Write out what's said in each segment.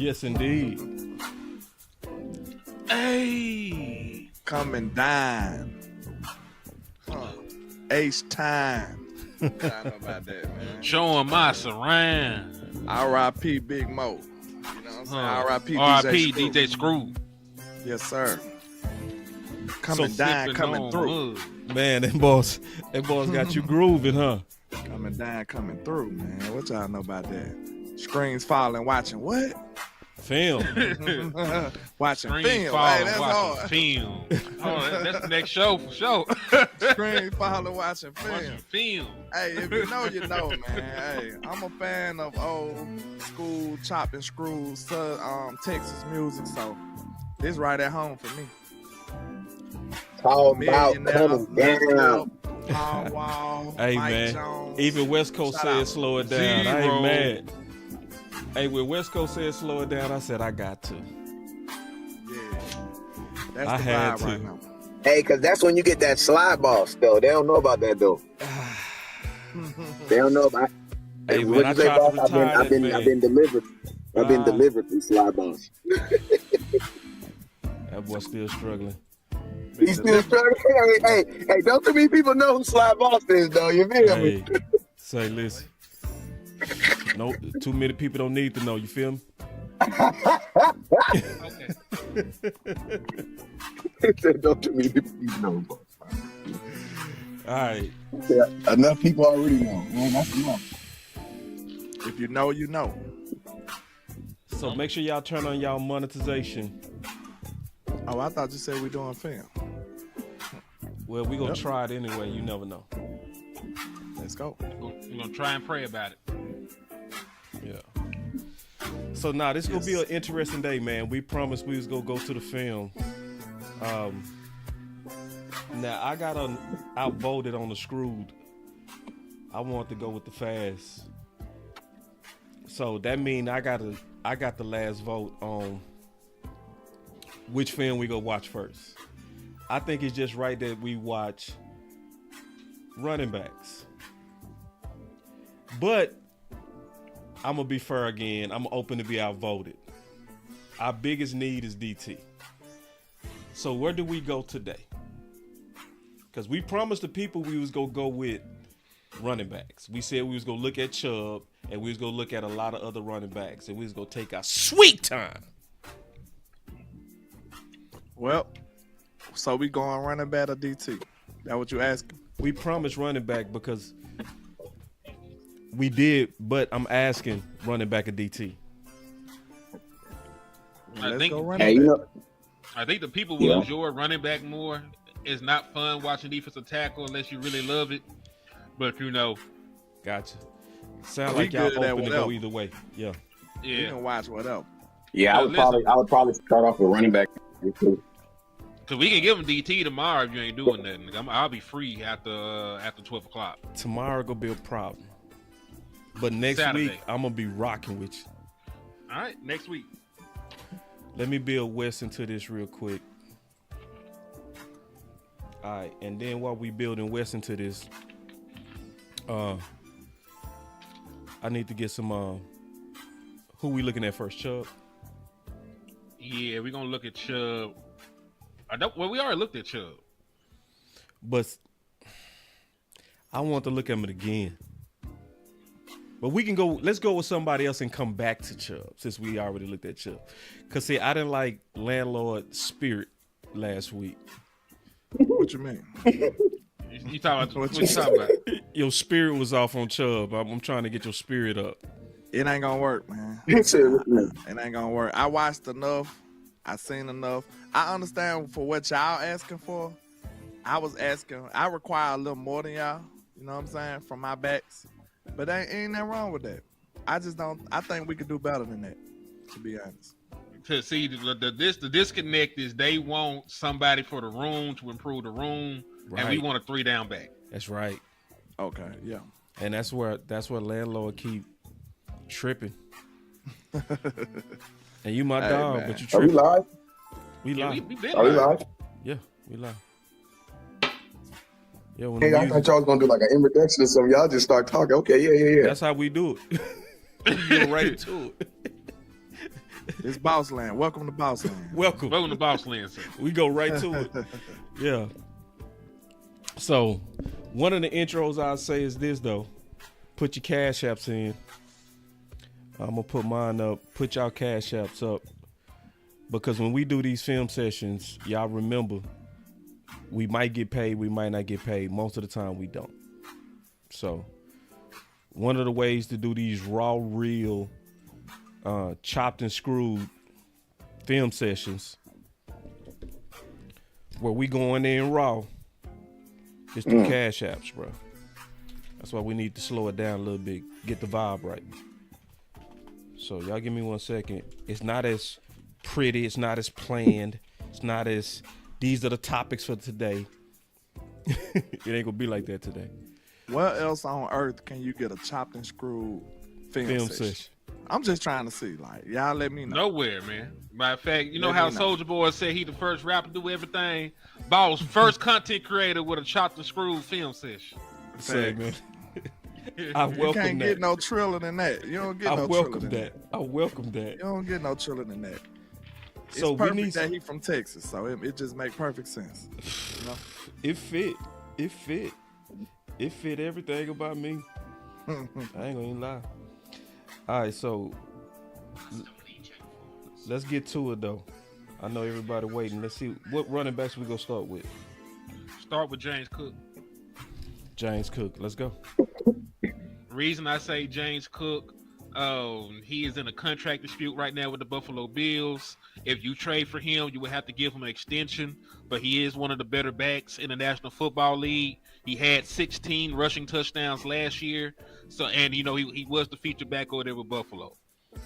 Yes, indeed. Hey, Come and dine. H time. I know about that, man. showing my surround. R.I.P. Big Mo. You know what I'm saying? R.I.P. R.I.P. DJ DJ Screw. Yes, sir. Come So and dine, Sipping coming on through. mud. Man, that boss got you grooving, huh? Come and dine, coming through, man. What y'all know about that? Screens falling, watching what? Film. Watching Screen film. falling, Hey, that's watching hard. film. Oh, that's the next show for sure. Screen falling, watching film. Watching film. Hey, if you know, you know, man. Hey, I'm a fan of old school chop and screw Texas music, so this right at home for me. Talk about coming down. Paul Wall, Hey, Mike man. Jones. Even West Coast Shout said out. slow it down. I Zero. ain't mad. Hey, when West Coast said slow it down, I said I got to. Yeah, that's I the had vibe to. right now. Hey, because that's when you get that slide boss, though. They don't know about that, though. They don't know about. Hey, What man, I you say, tried to boss? retire I've that been man. delivered. I've been Ah. delivered from slide boss. That boy still struggling. He's still struggling. Hey, don't too many people know who slide boss is, though. You feel me? Hey, say, listen. No, too many people don't need to know. You feel me? Okay. He said, don't too many people know, boss. All right. Yeah, enough people already know. Man, that's enough. If you know, you know. So make sure y'all turn on y'all monetization. Oh, I thought you said we doing film. Well, we gonna Yep. try it anyway. You never know. Let's go. We're going to try and pray about it. Yeah. So now this is gonna be an interesting day, man. We promised we was gonna go to the film. Now I got outvoted on the screwed. I want to go with the fast. So that means I got the last vote on which film we go watch first. I think it's just right that we watch running backs. But I'm gonna be fair again. I'm open to be outvoted. Our biggest need is DT. So where do we go today? Because we promised the people we was gonna go with running backs. We said we was gonna look at Chubb and we was gonna look at a lot of other running backs and we was gonna take our sweet time. Well, so we going running back or DT? That what you asking? We promised running back because we did, but I'm asking running back or DT. I Let's think- go Hey, running you back. know, I think the people will enjoy running back more. It's not fun watching defensive tackle unless you really love it. But, Gotcha. Sound We like y'all good at open to go whatever. either way. Yeah. You yeah. can watch whatever. yeah, Listen. I would probably start off with running back. Because we can give them DT tomorrow if you ain't doing nothing. I'll be free after 12 o'clock. Tomorrow gonna be a problem. But next Saturday. week, I'm gonna be rocking with you. All right, next week. Let me build Wes into this real quick. All right, and then while we building Wes into this, I need to get some. Who we looking at first, Chubb? Yeah, we're going to look at Chubb. We already looked at Chubb. But I want to look at him again. But we can go. Let's go with somebody else and come back to Chubb since we already looked at Chubb. Cause see, I didn't like Landlord Spirit last week. What you mean? You talking about, what you talking about? Your spirit was off on Chubb. I'm trying to get your spirit up. It ain't gonna work, man. He said, It ain't gonna work. I watched enough. I seen enough. I understand for what y'all asking for. I was asking. I require a little more than y'all. You know what I'm saying? From my backs. But ain't nothing wrong with that. I just don't. I think we could do better than that. To be honest. To see the disconnect is they want somebody for the room to improve the room, and we Right. want a 3-down back. That's right. Okay. Yeah. And that's where Landlord keep tripping. And you my Hey, dog, man. but you are we tripping. live? We Yeah, live. we been Are we live. live? Yeah, we live. Yeah, when Hey, the I music, thought y'all was going to do like an introduction or something. Y'all just start talking. Okay, yeah. that's how we do it. Get right to it. It's Boss Land. Welcome to Boss Land. Welcome. Welcome to Boss Land, sir. We go right to it. Yeah. So, one of the intros I'll say is this, though. Put your Cash Apps in. I'm going to put mine up. Put y'all Cash Apps up. Because when we do these film sessions, y'all remember, we might get paid, we might not get paid. Most of the time, we don't. So, one of the ways to do these raw, real, chopped and screwed film sessions where we going in raw is through Cash Apps, bro. That's why we need to slow it down a little bit, get the vibe right. So y'all give me 1 second. It's not as pretty, it's not as planned, it's not as, these are the topics for today. It ain't gonna be like that today. What else on earth can you get a chopped and screwed film session? I'm just trying to see, like, y'all let me know. Nowhere, man. Matter of fact, you know how Soulja Boy said he the first rapper to do everything? Boss, first content creator with a chopped and screwed film session. Say, man. I welcome that. You can't get no triller than that. You don't get no triller than that. I welcome that. You don't get no triller than that. So it's perfect that he from Texas, so it just make perfect sense. You know? It fit everything about me. I ain't gonna even lie. All right, so let's get to it though. I know everybody waiting. Let's see what running backs we gonna start with. Start with James Cook. James Cook, let's go. Reason I say James Cook, he is in a contract dispute right now with the Buffalo Bills. If you trade for him, you would have to give him an extension, but he is one of the better backs in the National Football League. He had 16 rushing touchdowns last year. So, and you know, he was the feature back over there with Buffalo.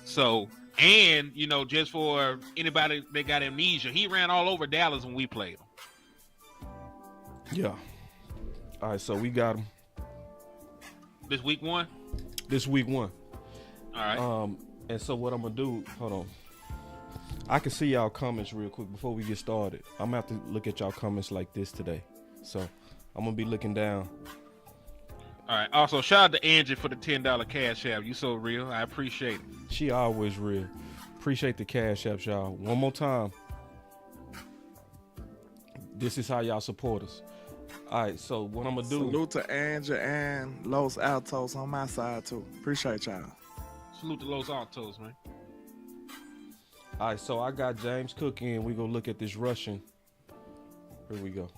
So, and you know, just for anybody that got amnesia, he ran all over Dallas when we played him. Yeah. All right, so we got him. This week one? This week one. All right. And so what I'm gonna do, hold on. I can see y'all comments real quick before we get started. I'm gonna have to look at y'all comments like this today. So I'm gonna be looking down. All right. Also, shout out to Angie for the $10 Cash App. You so real. I appreciate it. She always real. Appreciate the Cash App, y'all. One more time. This is how y'all support us. All right, so what I'm gonna do? Salute to Angie and Los Altos on my side too. Appreciate y'all. Salute to Los Altos, man. All right, so I got James Cook in. We gonna look at this rushing. Here we go.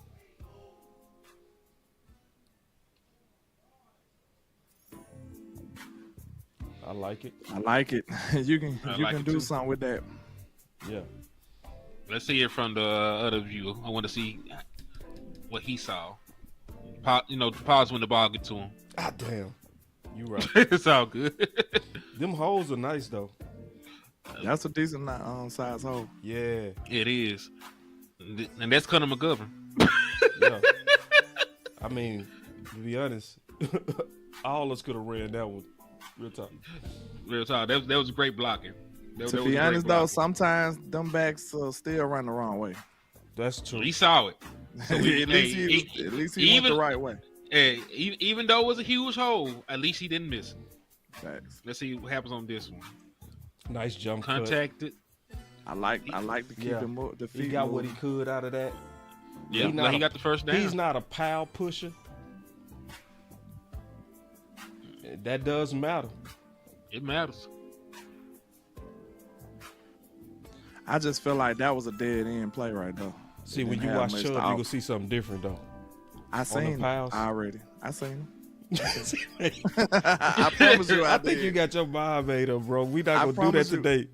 I like it. I like it. you can do something with that. Yeah. Let's see it from the other view. I want to see what he saw. Pause when the ball get to him. Ah, damn. You right. It's all good. Them holes are nice though. That's a decent size hole. Yeah. It is. And that's Conor McGovern. Yeah. I mean, to be honest, all of us could have ran that one. Real talk. Real talk. That was great blocking. To be honest, though, sometimes them backs still run the wrong way. That's true. He saw it. So at least he went the right way. Hey, even though it was a huge hole, at least he didn't miss it. Facts. Let's see what happens on this one. Nice jump Contacted. I like to keep him the feet. He got moving. what he could out of that. Yeah, he got the first down. He's not a pile pusher. That does matter. It matters. I just feel like that was a dead end play right there. See, when you watch Chubb, you gonna see something different though. I seen him already. I seen him. I promise you. I think you got your mind made up, bro. We not gonna do that today.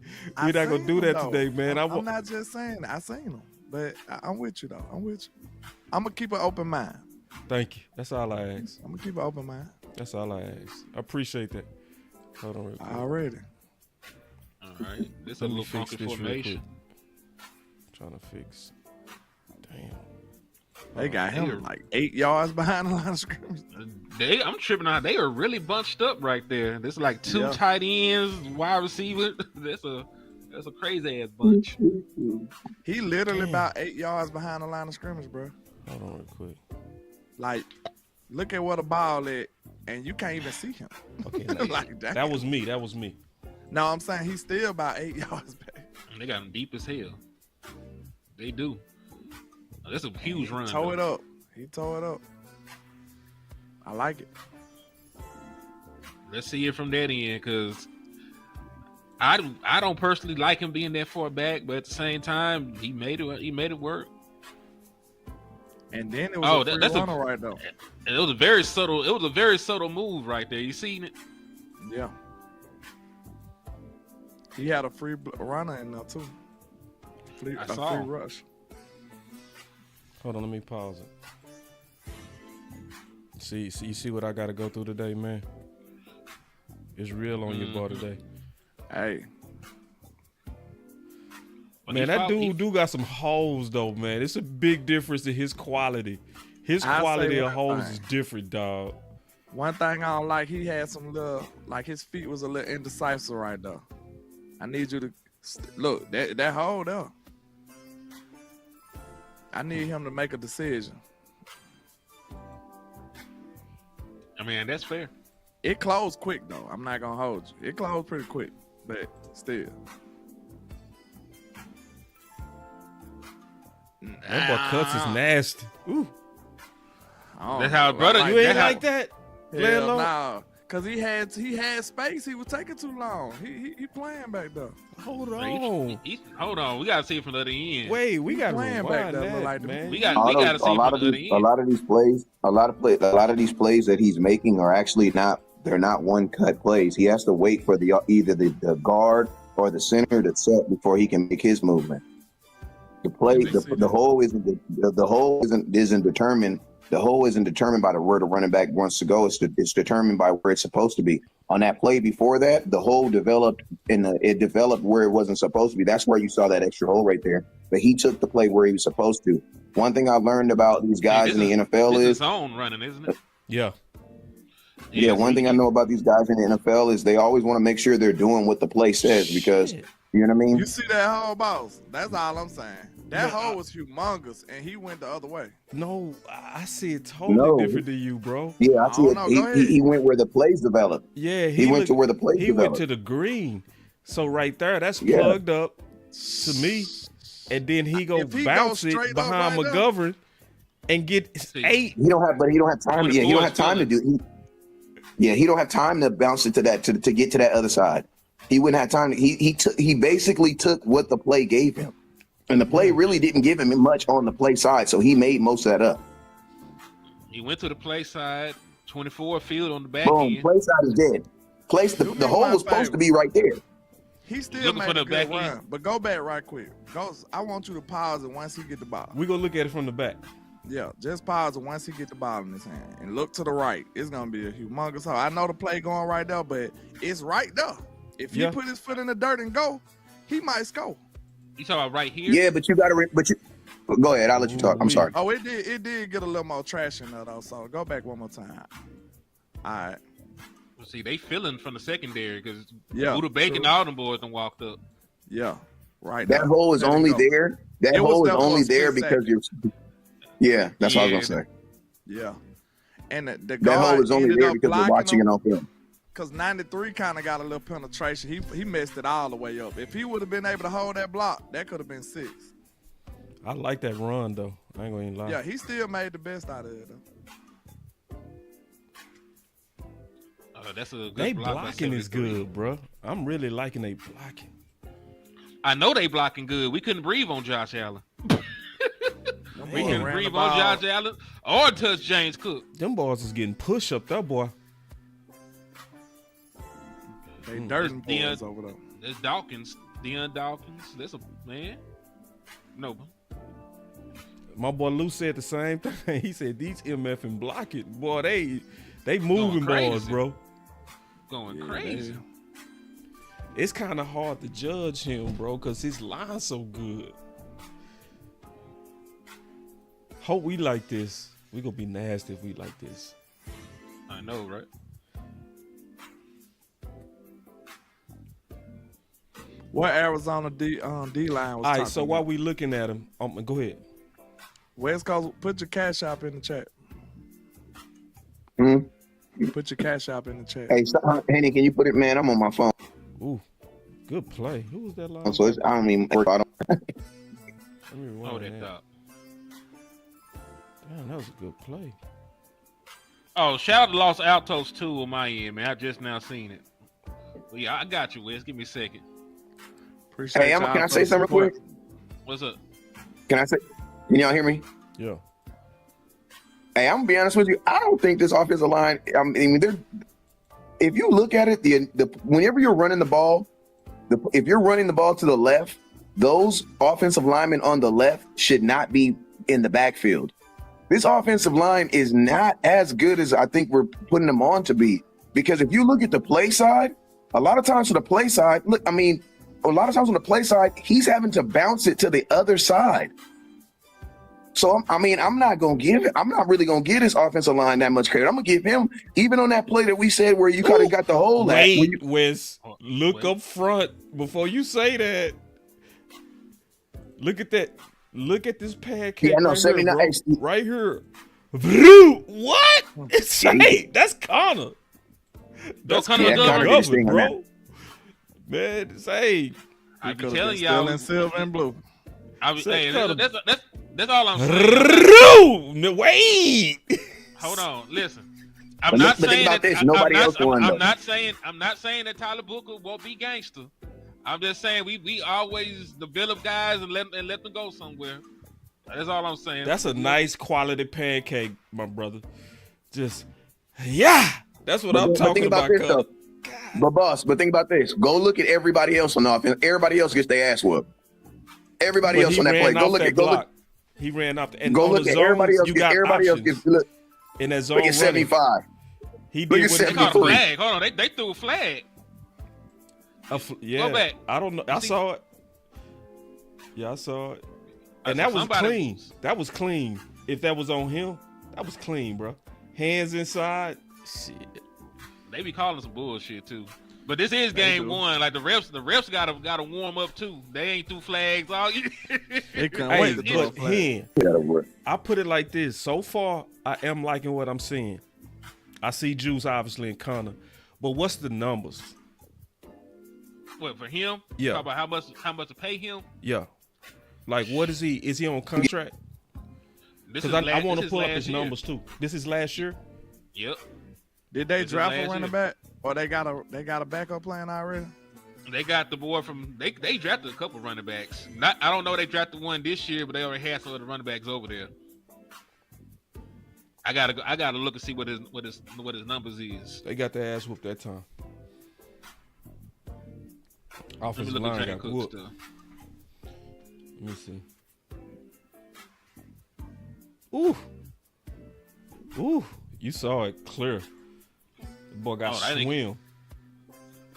We not gonna do that today, man. I'm not just saying that. I seen him, but I'm with you though. I'm with you. I'm gonna keep an open mind. Thank you. That's all I ask. I'm gonna keep an open mind. That's all I ask. I appreciate that. Hold on real quick. Already. All right. This is a little funky formation. Trying to fix. Damn. They got him like 8 yards behind the line of scrimmage. I'm tripping out. They are really bunched up right there. This is like two tight ends, wide receiver. That's a crazy ass bunch. He literally about 8 yards behind the line of scrimmage, bro. Hold on real quick. Like, look at where the ball at, and you can't even see him. Okay, like that was me. No, I'm saying he's still about 8 yards back. They got him deep as hell. They do. That's a huge run. He tore it up. He tore it up. I like it. Let's see it from that end, because I don't personally like him being that far back, but at the same time, he made it work. And then it was a free runner right there. And it was a very subtle move right there. You seen it? Yeah. He had a free runner in there too. Free rush. Hold on, let me pause it. See, you see what I got to go through today, man? It's real on your boy today. Hey. Man, that dude do got some holes, though, man. It's a big difference in his quality. His quality of holes is different, dog. One thing I don't like, he had some little, like his feet was a little indecisive right there. I need you to, look, that hole there. I need him to make a decision. I mean, that's fair. It closed quick, though. I'm not going to hold you. It closed pretty quick, but still. That boy cuts is nasty. Ooh. That's how brother. You ain't like that? Hell no. Because he had space. He was taking too long. He playing back there. Hold on. Hold on. We got to see it from the other end. Wait, we got to playing rewind back there. that, Like man. We got to see it from the other end. A lot of these plays that he's making are actually they're not one cut plays. He has to wait for either the guard or the center to set before he can make his movement. The hole isn't determined. The hole isn't determined by where the running back wants to go. It's determined by where it's supposed to be. On that play before that, the hole developed where it wasn't supposed to be. That's where you saw that extra hole right there. But he took the play where he was supposed to. One thing I've learned about these guys in the NFL is zone running, isn't it? Yeah. Yeah, one thing I know about these guys in the NFL is they always want to make sure they're doing what the play says because, you know what I mean? You see that hole, boss? That's all I'm saying. That hole was humongous, and he went the other way. No, I see it totally different than you, bro. Yeah, I see it. He went where the plays developed. Yeah, he went to where the plays developed. He went to the green. So right there, that's plugged up to me. And then he bounce it behind McGovern and get 8. He don't have time. Yeah, he don't have time to do. He don't have time to bounce it to that to get to that other side. He wouldn't have time. He basically took what the play gave him. And the play really didn't give him much on the play side, so he made most of that up. He went to the play side, 24 field on the back Boom, end. play side is dead. The hole was supposed to be right there. He still made a good run, but go back right quick. I want you to pause it once he get the ball. We're going to look at it from the back. Yeah, just pause it once he get the ball in his hand. And look to the right. It's going to be a humongous hole. I know the play going right there, but it's right there. If he put his foot in the dirt and go, he might score. You talking about right here? Yeah, but you got to. Go ahead. I'll let you talk. I'm sorry. Oh, it did get a little more trash in there though. So go back one more time. All right. Well, see, they feeling from the secondary because Buda Bacon and all them boys done walked up. Yeah, right. That hole is only there. That hole is only there because you're. Yeah, that's what I was gonna say. Yeah, and the that hole is only there because you're watching it on film. Because 93 kind of got a little penetration. He messed it all the way up. If he would have been able to hold that block, that could have been 6. I like that run, though. I ain't going to lie. Yeah, he still made the best out of it, though. That's a good they block. Blocking is good, bro. I'm really liking they blocking. I know they blocking good. We couldn't breathe on Josh Allen. We couldn't breathe on Josh Allen or touch James Cook. Them boys is getting push up, that boy. They dirty boys over there. There's Dawkins, Deion Dawkins. That's a man. No. My boy Lou said the same thing. He said these MF and blocking, boy, they moving balls, bro. Going crazy. It's kind of hard to judge him, bro, because his line's so good. Hope we like this. We gonna be nasty if we like this. I know, right? What Arizona D line was all right, so while about? we looking at him, go ahead. West Coast, put your cash app in the chat. Put your cash app in the chat. Hey, Henny, can you put it, man? I'm on my phone. Ooh. good play. Who was that line? So I don't even work out. Let me rewind that that. thought. Damn, that was a good play. Oh, shout out to Los Altos too on my end, man. I just now seen it. Well, yeah, I got you, Wes. Give me a second. Appreciate Hey, y'all can I for say the something real support. quick? What's up? Can y'all hear me? Yeah. Hey, I'm gonna be honest with you. I don't think this offensive line. I mean, if you look at it, whenever you're running the ball, if you're running the ball to the left, those offensive linemen on the left should not be in the backfield. This offensive line is not as good as I think we're putting them on to be. Because if you look at the play side, a lot of times on the play side, he's having to bounce it to the other side. So, I'm not really going to give his offensive line that much credit. I'm going to give him, even on that play that we said where you kind of got the hole Wait, Wes, look up front before you say that. Look at that. Look at this pancake right 79. here, bro. Right here. What? Hey, that's Connor. That's Connor Connor, bro. Man, say. I be Could've telling been y'all. still in silver and blue. Hey, that's all I'm saying. No, wait. Hold on, listen. But think about this. Nobody else won, though. I'm not saying that Tyler Booker won't be gangster. I'm just saying we always develop guys and let them go somewhere. That's all I'm saying. That's a nice quality pancake, my brother. Just that's what I'm talking about. This, though. But think about this. Go look at everybody else on the offense. Everybody else gets their ass whooped. Everybody else on that play. Go look. He ran off the. And go look at everybody else. Everybody else gets look in that zone. Look at 75. He look did at what 73. They caught a flag. Hold on, they threw a flag. Yeah, go back. I don't know. I saw it. Yeah, I saw it. And that was clean. That was clean. If that was on him, that was clean, bro. Hands inside. Shit. They be calling some bullshit too. But this is game one. Like the refs gotta warm up too. They ain't threw flags all year. They couldn't wait to throw a but flag. I put it like this. So far, I am liking what I'm seeing. I see Juice obviously in Connor. But what's the numbers? What, for him? Yeah. Talk about how much to pay him? Yeah. Like, what is he? Is he on contract? Because I want to pull up his numbers too. This is last year? Yep. Did they draft a running back? Or they got a backup plan already? They got the boy from they drafted a couple running backs. I don't know they drafted one this year, but they already had some of the running backs over there. I gotta look and see what his numbers is. They got their ass whooped that time. Offensive line got whooped. Let me see. Ooh, you saw it clear. The boy got swim.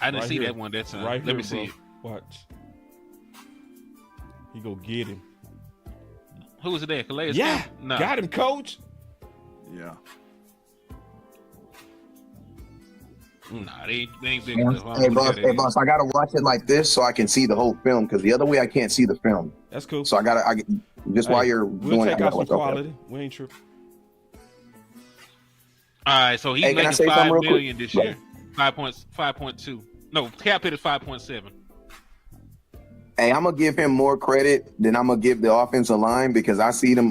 I didn't see that one that time. Right Let here, me see bro. it. Watch. He go get him. Who was it there? Calais? Yeah, no. Got him, coach. Yeah. Nah, they ain't big Hey, boss, I gotta watch it like this so I can see the whole film. Because the other way I can't see the film. That's cool. So while you're we'll doing take it, out some quality. We ain't tripping. All right, so he's making $5 million this year. 5.2. No, cap hit is 5.7. Hey, I'm gonna give him more credit than I'm gonna give the offensive line because I see them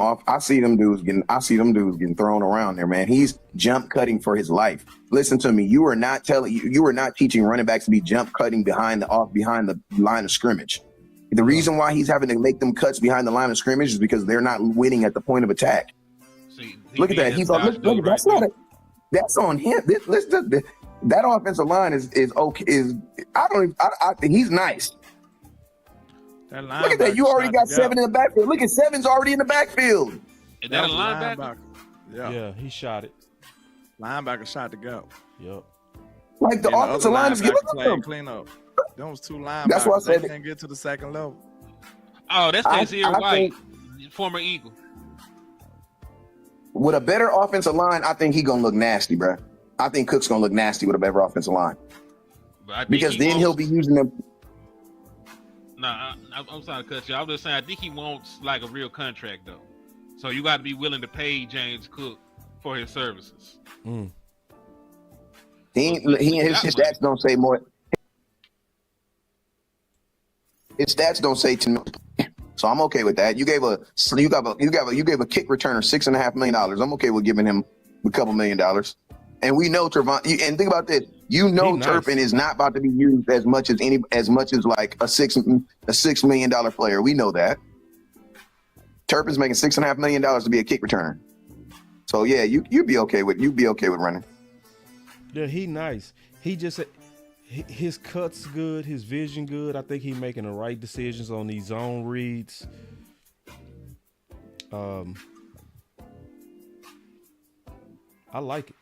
dudes getting thrown around there, man. He's jump cutting for his life. Listen to me. You are not teaching running backs to be jump cutting behind the line of scrimmage. The reason why he's having to make them cuts behind the line of scrimmage is because they're not winning at the point of attack. See, look at that. He's on. Look, that's on him. That offensive line is okay. I think he's nice. Look at that. You already got 7 in the backfield. Look at 7's already in the backfield. Is that a linebacker? Yeah, he shot it. Linebacker shot to go. Yep. Like the offensive line is getting clean up. Those two linebackers. That's why I said they can't get to the second level. Oh, that's Kazir White, former Eagle. With a better offensive line, I think he's gonna look nasty, bro. I think Cook's gonna look nasty with a better offensive line. Because then he'll be using them. Nah, I'm sorry to cut you. I'm just saying I think he wants like a real contract though. So you got to be willing to pay James Cook for his services. He and his stats don't say more. his stats don't say 10 million. So I'm okay with that. You gave a kick returner $6.5 million. I'm okay with giving him a couple $1 million. And we know Trevon. And think about this. Nice. Turpin is not about to be used as much as like a $6 million player. We know that. Turpin's making $6.5 million to be a kick returner. So yeah, you'd be okay with running. Yeah, he nice. He just his cuts good, his vision good. I think he making the right decisions on these zone reads. I like it.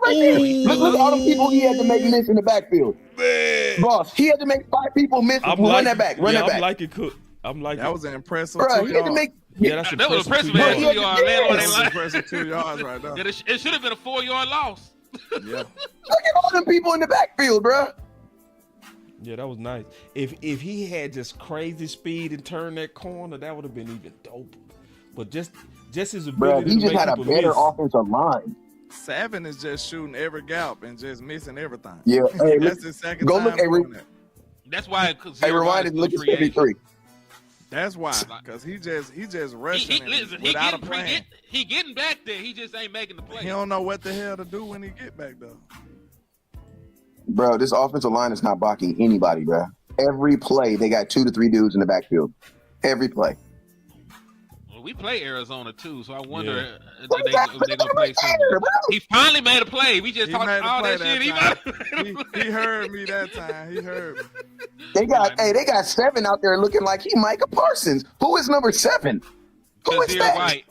Look at all the people he had to make miss in the backfield. Man. Boss, he had to make 5 people miss. Run that back. I'm liking Cook. That was an impressive Bro, 2 he had to yards. make. that's That was impressive. 2 Man. yards. 2 yard. Landlord That ain't was lying. impressive 2 yards right there. It should have been a 4-yard loss. Yeah. Look at all them people in the backfield, bro. Yeah, that was nice. If he had just crazy speed and turned that corner, that would have been even dope. But just his Bro, ability he to just make had a people better miss. offensive line. Savin is just shooting every gap and just missing everything. Yeah, hey, That's his second go time look. Hey, doing that. That's why. hey, rewind and look at 73. That's why, because he just rushing Listen, without a plan. he getting back there. He just ain't making the play. He don't know what the hell to do when he get back there. Bro, this offensive line is not blocking anybody, bro. Every play, they got 2 to 3 dudes in the backfield. Every play. Well, we play Arizona too, so I wonder Yeah. if they're gonna play something. He finally made a play. We just He talked made a all play that shit. that He heard me that time. He heard me. They got 7 out there looking like he Micah Parsons. Who is number 7? Who is Kazir that? White.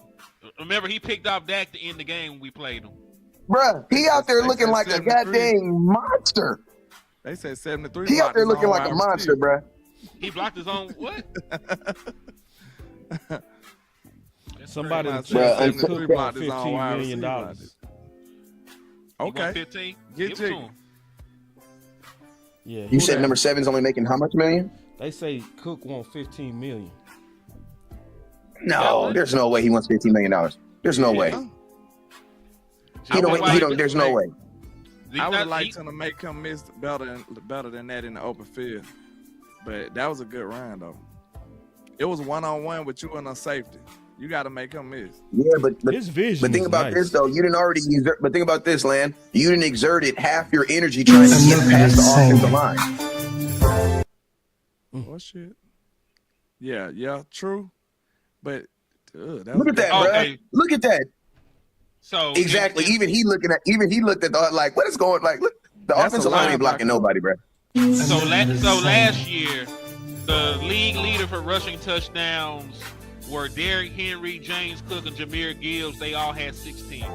Remember, he picked off Dak to end the game when we played him. Bruh, he out there They looking said like a 73. goddamn monster. They said 73. He out there blocked his looking own like a wide monster, receiver. bruh. He blocked his own what? Somebody in the Bruh, chat said 73 Cook blocked want his own $15 wide million. receiver. He want Okay. 15. Get Give it to jiggy. him. Yeah, You said number 7's only making how much million? They say Cook want $15 million. No, there's no way he wants $15 million. There's no way. He don't. There's no way. I would like to make him miss better than that in the open field. But that was a good run though. It was 1-on-1 with you and a safety. You got to make him miss. Yeah, but His vision. But think is about nice. this though. You didn't already exert. But think about this, Land. You didn't exert it half your energy trying to get past the offensive line. Oh shit. Yeah, true. But that Look at that, bro. Okay. Look at that. So Exactly. Even he looked at the like, what is going like? Look, the That's offensive a line ain't linebacker. blocking nobody, bro. So last year, the league leader for rushing touchdowns were Derrick Henry, James Cook, and Jahmyr Gibbs. They all had 16.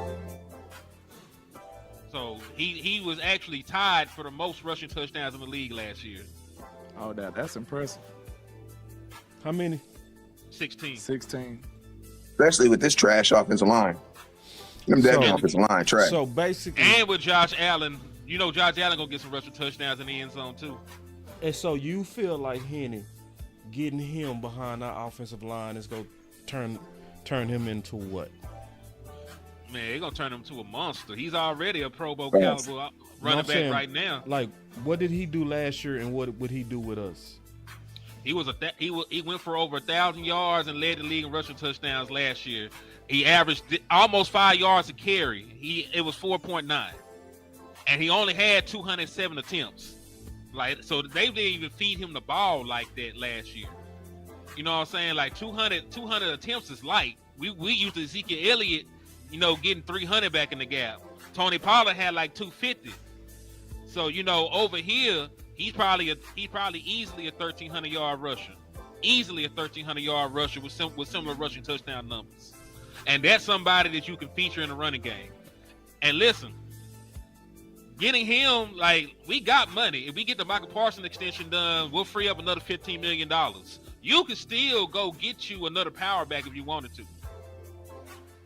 So he was actually tied for the most rushing touchdowns in the league last year. Oh, that's impressive. How many? 16. 16. Especially with this trash offensive line. Them damn So- offensive line trash. So basically, And with Josh Allen, you know Josh Allen gonna get some rushing touchdowns in the end zone too. and so you feel like Henny getting him behind our offensive line is going to turn him into what? Man, they're gonna turn him to a monster. He's already a Pro Bowl Yes. caliber I'm running back saying, right now. Like, what did he do last year, and what would he do with us? He went for over 1,000 yards and led the league in rushing touchdowns last year. He averaged almost 5 yards a carry. It was 4.9, and he only had 207 attempts. Like, so they didn't even feed him the ball like that last year. You know what I'm saying? Like 200 attempts is light. We used to Ezekiel Elliott, getting 300 back in the gap. Tony Pollard had like 250. So over here, he's probably easily a 1,300 yard rusher. Easily a 1,300 yard rusher with similar rushing touchdown numbers. And that's somebody that you can feature in the running game. And listen, getting him, like, we got money. If we get the Michael Parsons extension done, we'll free up another $15 million. You can still go get you another power back if you wanted to.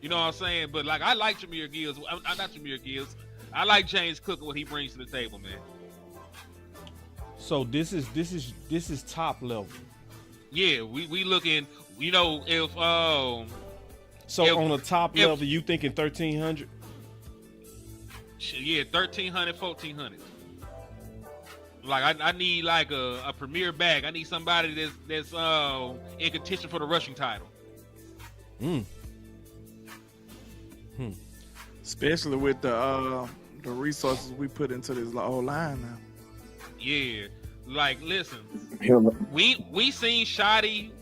You know what I'm saying? But like, I like Jahmyr Gibbs. I'm not Jahmyr Gibbs. I like James Cook and what he brings to the table, man. So this is top level. Yeah, we looking. If So If- on the top if- level, you thinking 1,300? yeah, 1,300, 1,400. Like I need like a premier back. I need somebody that's in contention for the rushing title. Especially with the resources we put into this whole line now. Yeah, like listen, He'll- we seen Shoddy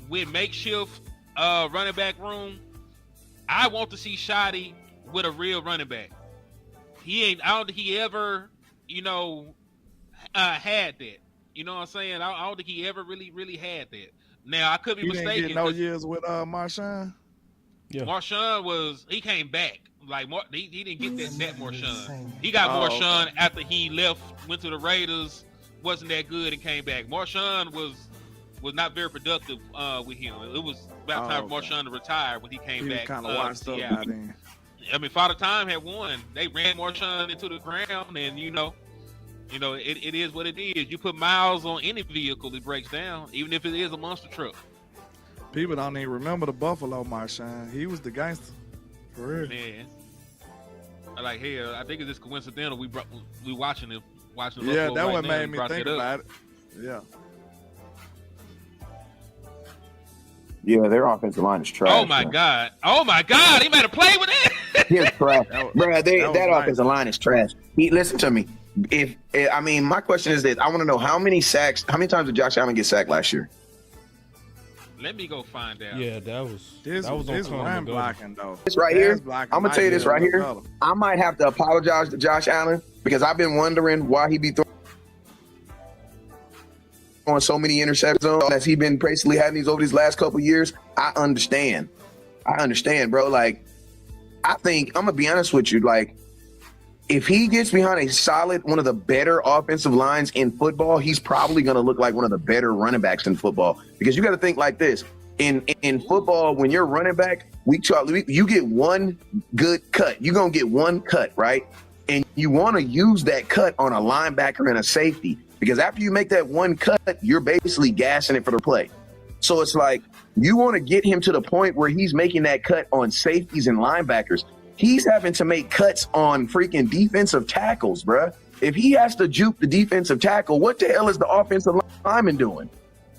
with makeshift running back room. I want to see Shoddy with a real running back. I don't think he ever, had that. You know what I'm saying? I don't think he ever really had that. Now I could be He mistaken. didn't get no years with Marshawn. Yeah. Marshawn he came back. Like he didn't get that Marshawn. He got Marshawn after he left, went to the Raiders, wasn't that good and came back. Marshawn was not very productive with him. It was about time for Marshawn to retire when he came back. Kind of washed up by then. I mean, Father Time had won. They ran Marshawn into the ground, and it is what it is. You put miles on any vehicle, it breaks down, even if it is a monster truck. People don't even remember the Buffalo Marshawn. He was the gangster, for real. Man, like hell, I think it's just coincidental. We watching Yeah, Buffalo that right what now, made and me brought think that up. about it. Yeah. Yeah, their offensive line is trash. Oh my God! He made a play with it. He's trash, bro. That nice. offensive line is trash. Listen to me. My question is this: I want to know how many times did Josh Allen get sacked last year? Let me go find out. Yeah, that was This on run Conor McGovern. blocking though. This right here, Pass blocking I'm gonna might tell you be this a right little here. better. I might have to apologize to Josh Allen because I've been wondering why he be throwing so many interceptions as he been basically having these over these last couple of years. I understand, bro. Like, I think I'm gonna be honest with you. Like, if he gets behind a solid, one of the better offensive lines in football, he's probably gonna look like one of the better running backs in football. Because you got to think like this: in football, when you're running back, you get one good cut. You're gonna get one cut, right? And you want to use that cut on a linebacker and a safety, because after you make that one cut, you're basically gassing it for the play. So it's like you want to get him to the point where he's making that cut on safeties and linebackers. He's having to make cuts on freaking defensive tackles, bruh. If he has to juke the defensive tackle, what the hell is the offensive lineman doing?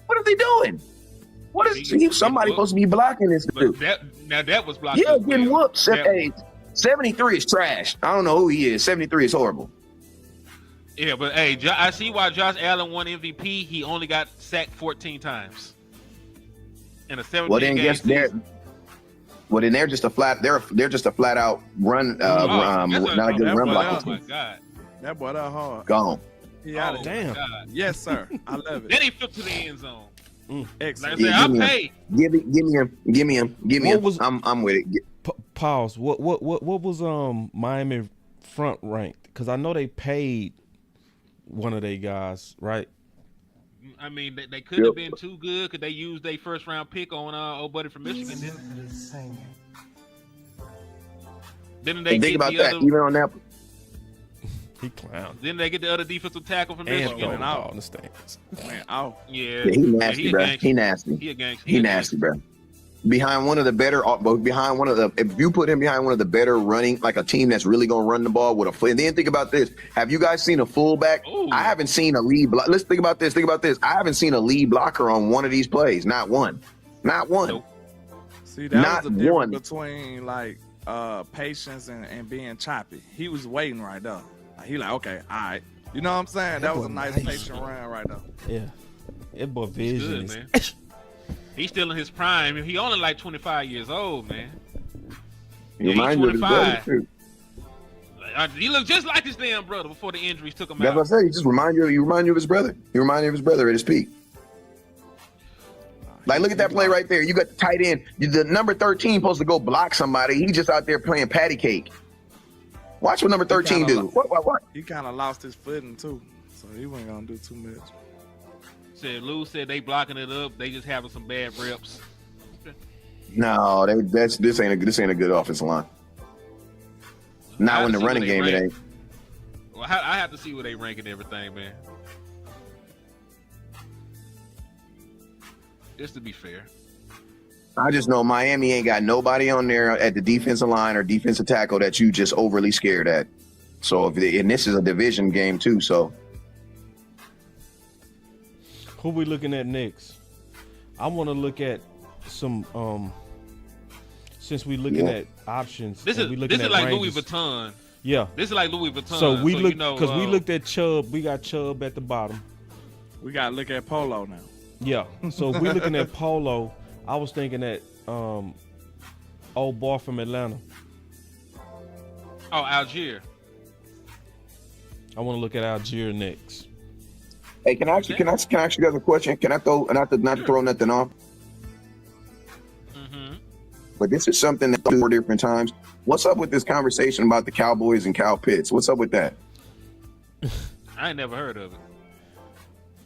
What are they doing? What is somebody supposed to be blocking this dude? That was blocked. Yeah, as getting well. whooped. Hey, 73 is trash. I don't know who he is. 73 is horrible. Yeah, but hey, I see why Josh Allen won MVP. He only got sacked 14 times in a 17 Well, then game guess they're. season. Well, then they're just a flat out run. Not a good run blocking Oh my team. God! That boy that hard. Gone. He out Oh, of my Damn. God. Yes, sir. I love Then it. he flipped to the end zone. Excellent. Like I Yeah, said, give me I'm him. paid. Give me him. was- I'm with it. Pause. What was Miami front ranked? Because I know they paid one of their guys, right? I mean, they could have been too good. Could they use their first round pick on old buddy from Michigan? Didn't they And get think about the that. other? Even on that, He clowned. Didn't they get the other defensive tackle from And Michigan? throwing ball in the stands. Man, oh. Yeah, he nasty, a bro. gangster. He nasty. He a gangster. He nasty, bro. Behind one of the better, if you put him behind one of the better running, like a team that's really gonna run the ball with a foot. And then think about this: have you guys seen a fullback? Ooh. I haven't seen a lead. Let's think about this. I haven't seen a lead blocker on one of these plays. Not one. Nope. See, that Not was the difference one. between like patience and being choppy. He was waiting right there. Like, he like, okay, all right. You know what I'm saying? That was a nice patient run right there. Yeah. That boy He's vision good, is. man. He's still in his prime. He only like 25 years old, man. He reminds you of his brother 25. too. He looked just like his damn brother before the injuries took him That's what I out. said. He just remind you of his brother. He remind you of his brother at his peak. Like, look at that play right there. You got the tight end. The number 13 supposed to go block somebody. He just out there playing patty cake. Watch what number 13 do. What? He kind of lost his footing too, so he wasn't gonna do too much. Lou said they blocking it up. They just having some bad reps. No, this ain't a good offensive line. Not in the running game, it ain't. Well, I have to see where they rank and everything, man. Just to be fair. I just know Miami ain't got nobody on there at the defensive line or defensive tackle that you just overly scared at. So and this is a division game too, so Who we looking at next? I want to look at some since we looking at options. This and is looking at like ranges. Louis Vuitton. Yeah. This is like Louis Vuitton. So we look you know, because we looked at Chubb. We got Chubb at the bottom. We gotta look at Polo now. Yeah. So if we looking at Polo, I was thinking that old boy from Atlanta. Oh, Algier. I want to look at Algier next. Hey, can I ask you guys a question? Can I throw not to throw nothing off? Mm-hmm. But this is something that 4 different times. What's up with this conversation about the Cowboys and Cal Pitts? What's up with that? I ain't never heard of it.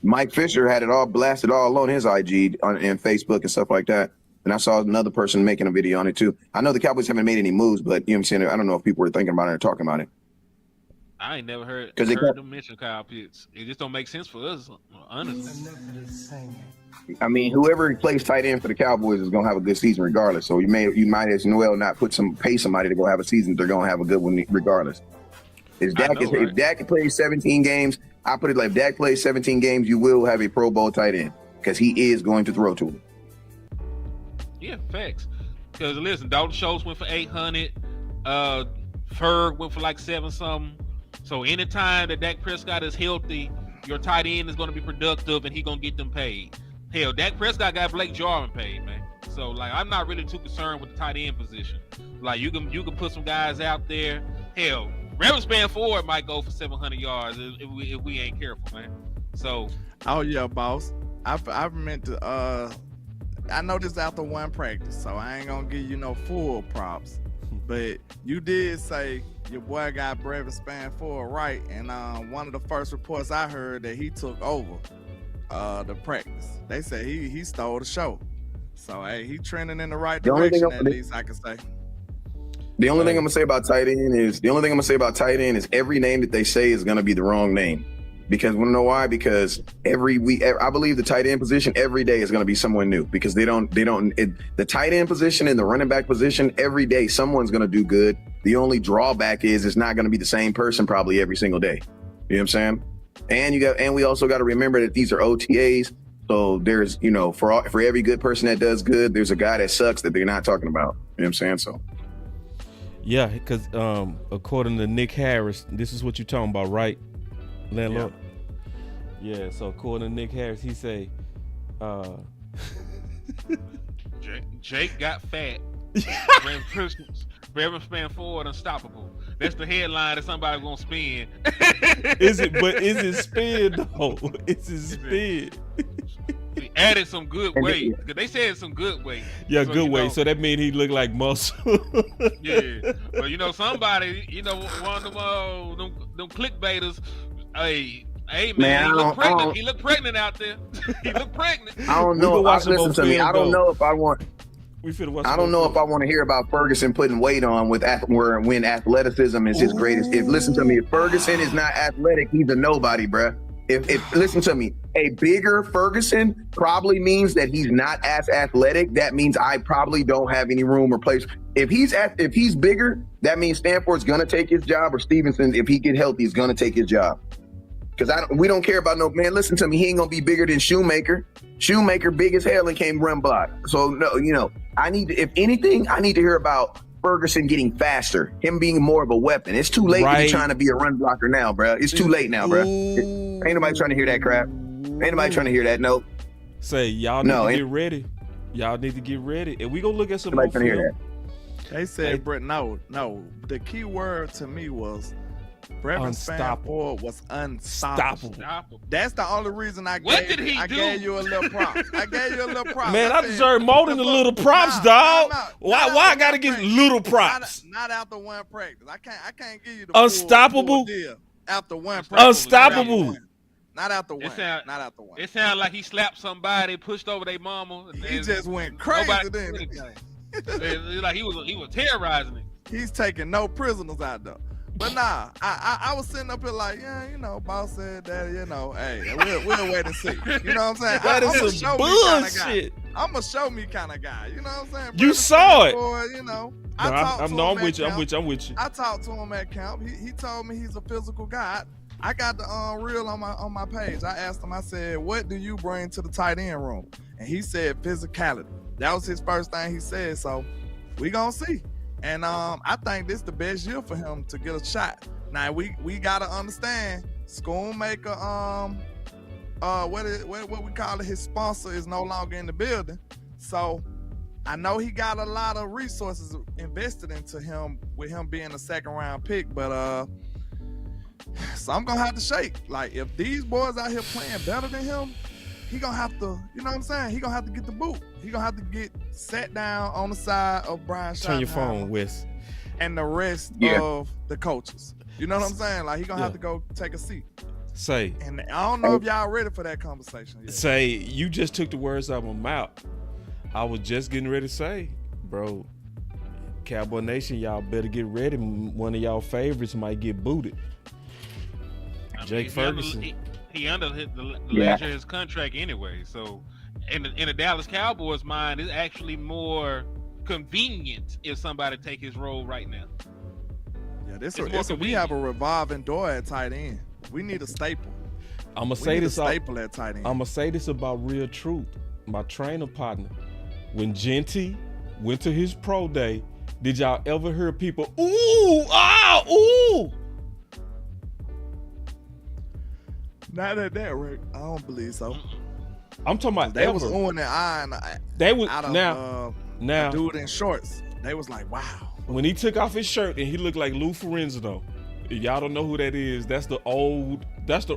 Mike Fisher had it all blasted all on his IG and Facebook and stuff like that. And I saw another person making a video on it too. I know the Cowboys haven't made any moves, but you know what I'm saying? I don't know if people were thinking about it or talking about it. I ain't never heard Because them mention Kyle Pitts. It just don't make sense for us, honestly. I mean, whoever plays tight end for the Cowboys is gonna have a good season regardless. So you might as well not pay somebody to go have a season. They're gonna have a good one regardless. If Dak plays 17 games, I put it like if Dak plays 17 games, you will have a Pro Bowl tight end because he is going to throw to him. Yeah, facts. Because listen, Dalton Schultz went for 800. Ferg went for like 7 something. So anytime that Dak Prescott is healthy, your tight end is going to be productive and he going to get them paid. Hell, Dak Prescott got Blake Jarwin paid, man. So like, I'm not really too concerned with the tight end position. Like you can put some guys out there. Hell, Ravenspan Ford might go for 700 yards if we ain't careful, man. So. Oh yeah, boss. I meant to. I know this after one practice, so I ain't gonna give you no full props. But you did say your boy got Ravenspan Ford right, and one of the first reports I heard that he took over the practice. They said he stole the show. So hey, he trending in the right direction. At least I can say. The only thing I'm gonna say about tight end is every name that they say is gonna be the wrong name. Because want to know why? Because every week, I believe the tight end position every day is going to be someone new. Because the tight end position and the running back position every day someone's going to do good. The only drawback is it's not going to be the same person probably every single day. You know what I'm saying? And we also got to remember that these are OTAs. So there's for every good person that does good, there's a guy that sucks that they're not talking about. You know what I'm saying? So. Yeah, because according to Nick Harris, this is what you're talking about, right? Landlord. Yeah, so according to Nick Harris, he say Jake got fat. Ravenspan Ford unstoppable. That's the headline that somebody's gonna spin. Is it spin though? Is it spin? He added some good weight because they said some good weight. Yeah, so, good weight. So that means he look like muscle. Yeah, but somebody, one of them clickbaiters. Hey, man, he look pregnant. He look pregnant out there. He look pregnant. I don't know. Listen to me. I don't know if I want. I don't know if I want to hear about Ferguson putting weight on when athleticism is his greatest. Listen to me, if Ferguson is not athletic, he's a nobody, bruh. If listen to me, a bigger Ferguson probably means that he's not as athletic. That means I probably don't have any room or place. If he's bigger, that means Stanford's gonna take his job, or Stevenson, if he get healthy, is gonna take his job. Because we don't care about no man. Listen to me, he ain't gonna be bigger than Shoemaker. Shoemaker big as hell and can't run block. So no, if anything, I need to hear about Ferguson getting faster, him being more of a weapon. It's too late to be trying to be a run blocker now, bro. It's too late now, bro. Ain't nobody trying to hear that crap. Ain't nobody trying to hear that. No. Say y'all need to get ready. Y'all need to get ready, and we gonna look at some more film. Hear that. They said, Brett, no. The key word to me was Ravenspan Ford was unstoppable. That's the only reason I gave you a little props. Man, I deserve more than a little props, dog. Why I gotta get little props? Not after one practice. I can't give you the unstoppable full deal after one practice. Unstoppable. Not after one. Not after one. It sounded like he slapped somebody, pushed over their mama. He just went crazy then. Like he was terrorizing it. He's taking no prisoners out there. But nah, I was sitting up here like, boss said that, hey, we'll wait and see. You know what I'm saying? That is some bullshit. I'm a show me kind of guy. You know what I'm saying? You saw it. I'm with you. I'm with you. I talked to him at camp. He told me he's a physical guy. I got the reel on my page. I asked him, I said, what do you bring to the tight end room? And he said physicality. That was his first thing he said. So we gonna see. And I think this the best year for him to get a shot. Now we gotta understand, Schoonmaker, what we call it, his sponsor is no longer in the building. So I know he got a lot of resources invested into him with him being a second round pick, but so I'm gonna have to shake. Like, if these boys out here playing better than him, he gonna have to, you know what I'm saying? He gonna have to get the boot. He gonna have to get sat down on the side of Brian Schottenheimer. Turn your phone, Wes. And the rest of the coaches. You know what I'm saying? Like, he gonna have to go take a seat. Say. And I don't know if y'all ready for that conversation yet. Say, you just took the words out of my mouth. I was just getting ready to say, bro, Cowboy Nation, y'all better get ready. One of y'all favorites might get booted. Jake Ferguson. He under the last year of his contract anyway. So in the Dallas Cowboys' mind, it's actually more convenient if somebody take his role right now. Yeah, we have a revolving door at tight end. We need a staple. I'm gonna say this. Staple at tight end. I'm gonna say this about real truth. My trainer partner, when Genty went to his pro day, did y'all ever hear people, ooh, ah, ooh? Not at that rate. I don't believe so. I'm talking about they ever. was on the eye. They was out of, now dude in shorts. They was like, wow. When he took off his shirt and he looked like Lou Ferrigno. If y'all don't know who that is, that's the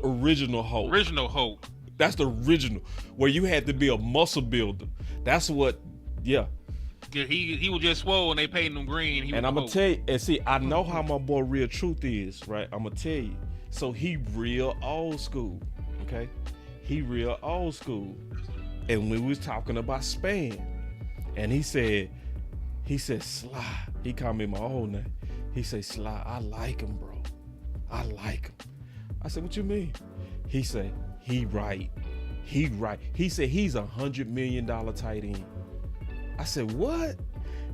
original Hulk. Original Hulk. That's the original, where you had to be a muscle builder. That's what, yeah. He was just swole and they paid him green. And I'm gonna tell you, and see, I know how my boy Real Truth is, right? I'm gonna tell you. So he real old school, okay? He real old school. And we was talking about Span, and he said, Sly. He called me my old name. He said, Sly, I like him, bro. I like him. I said, what you mean? He said, he right. He said, he's $100 million tight end. I said, what?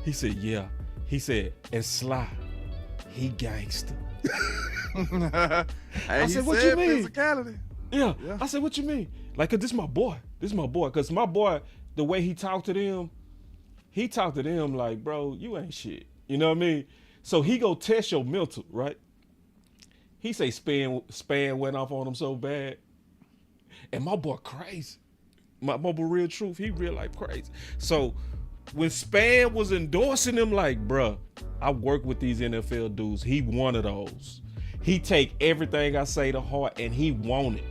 He said, yeah. He said, and Sly, he gangster. Hey, I said, what you mean? Physicality. Yeah. I said, what you mean? Like, cause this is my boy. Cause my boy, the way he talked to them like, bro, you ain't shit. You know what I mean? So he go test your mental, right? He say Span went off on him so bad. And my boy crazy. My boy Real Truth, he real life crazy. So when Span was endorsing him, like, bruh, I work with these NFL dudes. He one of those. He take everything I say to heart and he want it.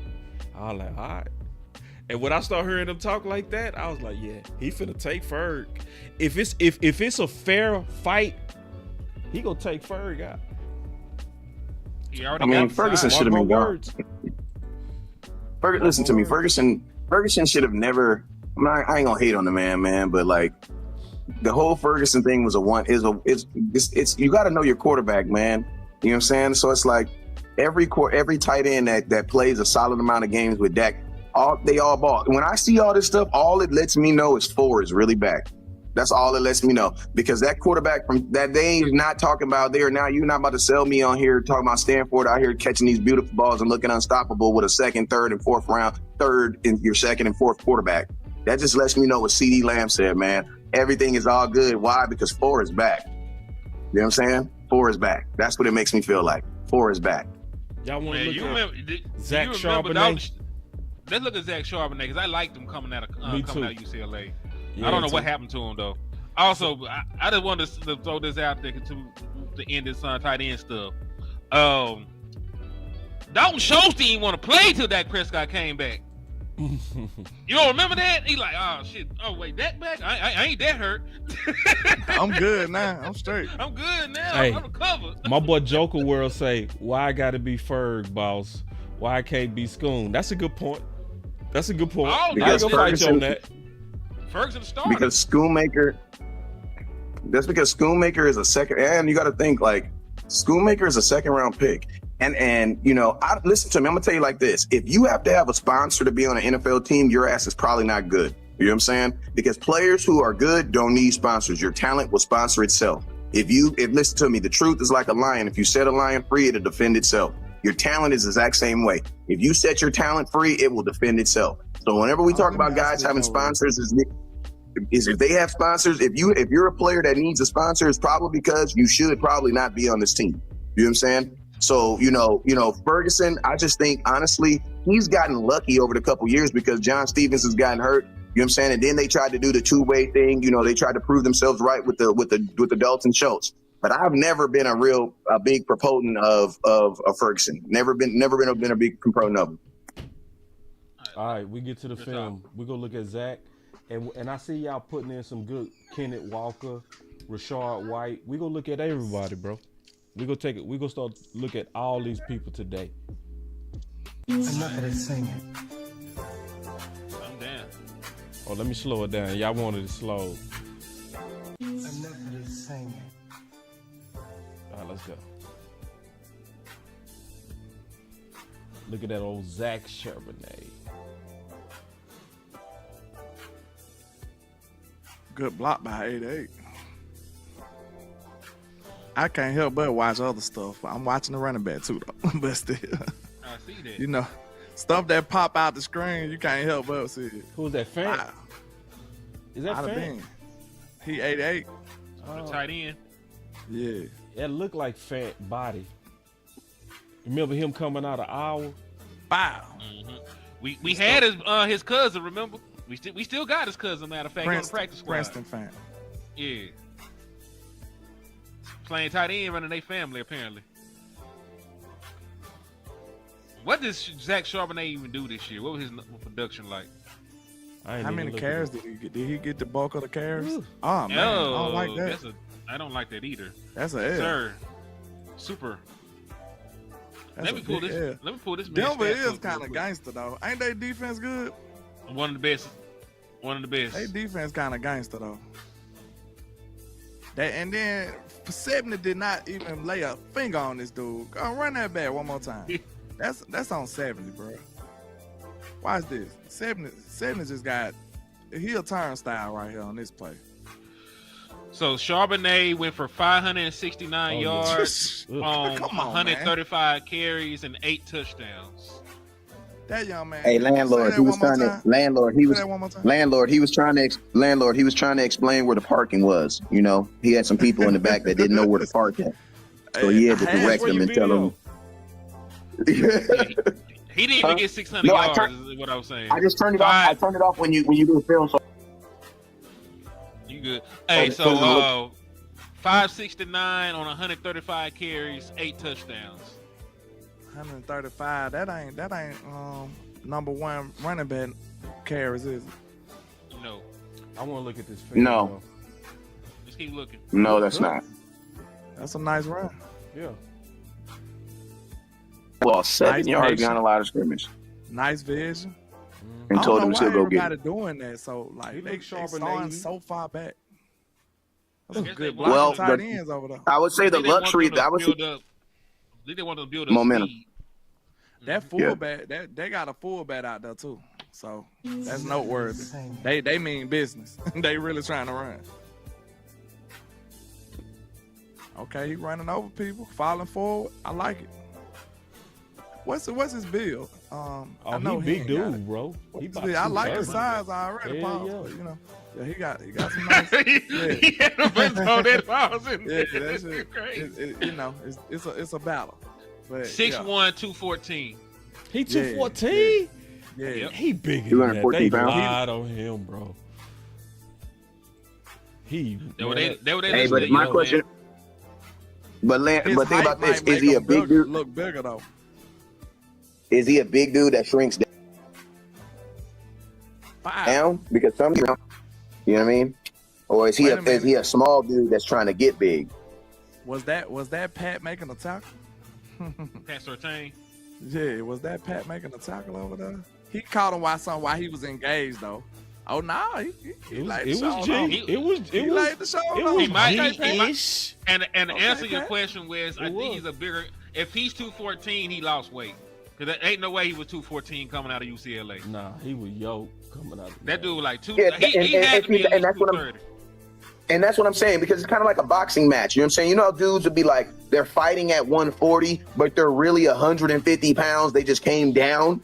I was like, all right. And when I start hearing him talk like that, I was like, yeah, he finna take Ferg. If it's a fair fight, he gonna take Ferg out. I mean, Ferguson should have been gone. Listen to me, Ferguson should have never. I ain't gonna hate on the man, but like the whole Ferguson thing was it's you got to know your quarterback, man. You know what I'm saying? So it's like every tight end that plays a solid amount of games with Dak, they all ball. When I see all this stuff, all it lets me know is 4 is really back. That's all it lets me know, because that quarterback from that they ain't not talking about there now. You're not about to sell me on here talking about Stanford out here catching these beautiful balls and looking unstoppable with a second, third, and fourth round, third in your second and fourth quarterback. That just lets me know what CeeDee Lamb said, man. Everything is all good. Why? Because 4 is back. You know what I'm saying? 4 is back. That's what it makes me feel like. 4 is back. Y'all want to look at Zach Charbonnet? Let's look at Zach Charbonnet, because I liked him coming out of UCLA. Yeah, I don't know what happened to him though. Also, I just wanted to throw this out there to end this tight end stuff. Dalton Schultz didn't want to play till Dak Prescott came back. You don't remember that? He like, oh shit. Oh wait, Dak back? I ain't that hurt. I'm good now. I'm straight. I'm good now. Hey, I'm recovered. My boy Joker World say, why I gotta be Ferg, boss? Why I can't be Schoon? That's a good point. I ain't gonna fight you on that. Ferguson started. Because Schoonmaker is a second, and you got to think like Schoonmaker is a second round pick. And you know, listen to me, I'm gonna tell you like this. If you have to have a sponsor to be on an NFL team, your ass is probably not good. You know what I'm saying? Because players who are good don't need sponsors. Your talent will sponsor itself. If listen to me, the truth is like a lion. If you set a lion free, it'll defend itself. Your talent is the exact same way. If you set your talent free, it will defend itself. So whenever we talk about guys having sponsors, is if they have sponsors, if you're a player that needs a sponsor, it's probably because you should probably not be on this team. You know what I'm saying? So, Ferguson, I just think, honestly, he's gotten lucky over the couple years because John Stevens has gotten hurt. You know what I'm saying? And then they tried to do the two-way thing. They tried to prove themselves right with the Dalton Schultz. But I've never been a big proponent of Ferguson. Never been a big proponent of him. All right, we get to the film. We go look at Zach, and I see y'all putting in some good Kenneth Walker, Rashard White. We go look at everybody, bro. We go take it. We go start look at all these people today. Enough of this singing. I'm down. Oh, let me slow it down. Y'all wanted it slow. Enough of this singing. All right, let's go. Look at that old Zach Charbonnet. Good block by 88. I can't help but watch other stuff. I'm watching the running back too, though. But still, I see that. stuff that pop out the screen, you can't help but see it. Who's that, Fant? Wow. Is that I'd have Fant? been. He 88. The tight end. Yeah. It looked like Fant body. Remember him coming out of Iowa? Wow. Mm-hmm. We had his cousin. Remember? We still got his cousin. Matter of fact, on the practice squad. Princeton fan. Yeah. Playing tight end, running their family apparently. What does Zach Charbonnet even do this year? What was his production like? How many carries did he get? Did he get the bulk of the carries? Ooh. Oh man, I don't like that. I don't like that either. That's an L. Sir, super. That's Let me pull this. Denver is kind of gangster though. Ain't they defense good? One of the best. They defense kind of gangster though. And then 70 did not even lay a finger on this dude. Go run that back one more time. That's on 70, bro. Watch this. 70 just got a turnstile right here on this play. So Charbonnet went for 569 yards on 135 carries and 8 touchdowns. That young man. Hey, Landlord, he was trying to explain where the parking was. He had some people in the back that didn't know where to park at. So he had to direct them and tell them. He didn't even get 600 yards, is what I was saying. I just turned it off. I turned it off when you do the film. So you good. Hey, so 569 on 135 carries, 8 touchdowns. 135. That ain't number one running back carries, is it? No. I want to look at this film. No. Just keep looking. No, that's not. That's a nice run. Yeah. Well, 7 yards down a lot of scrimmage. Nice vision. And told him to go get it. Doing that, so like they starting so far back. That's a good block. Well, tight ends over there. I would say the luxury that was. They didn't want to build up momentum. Speed. That fullback, they got a fullback out there too, so that's noteworthy. They mean business. They really trying to run. Okay, he running over people, falling forward. I like it. What's his build? I know he big dude, bro. I like his size already, Paul. But, he got some nice. It's a battle. But 6'1", 214. He 214. Yeah. He bigger than that. They lied on him, bro. But my question. But think about this: is he a big dude? Look bigger though. Is he a big dude that shrinks down? Because some, you know what I mean? Or is he a small dude that's trying to get big? Was that Pat making a tackle? Pat Surtain. Yeah, was that Pat making a tackle over there? He caught him while he was engaged though. Oh no, he laid the show. He laid the show. He might. And to answer your question, Wes, I think he's a bigger. If he's 214, he lost weight. Cause there ain't no way he was 214 coming out of UCLA. Nah, he was yoked coming out of that dude was like 2. Yeah, he had to be at least 230. And that's what I'm saying, because it's kind of like a boxing match. You know what I'm saying? You know how dudes would be like, they're fighting at 140, but they're really 150 pounds. They just came down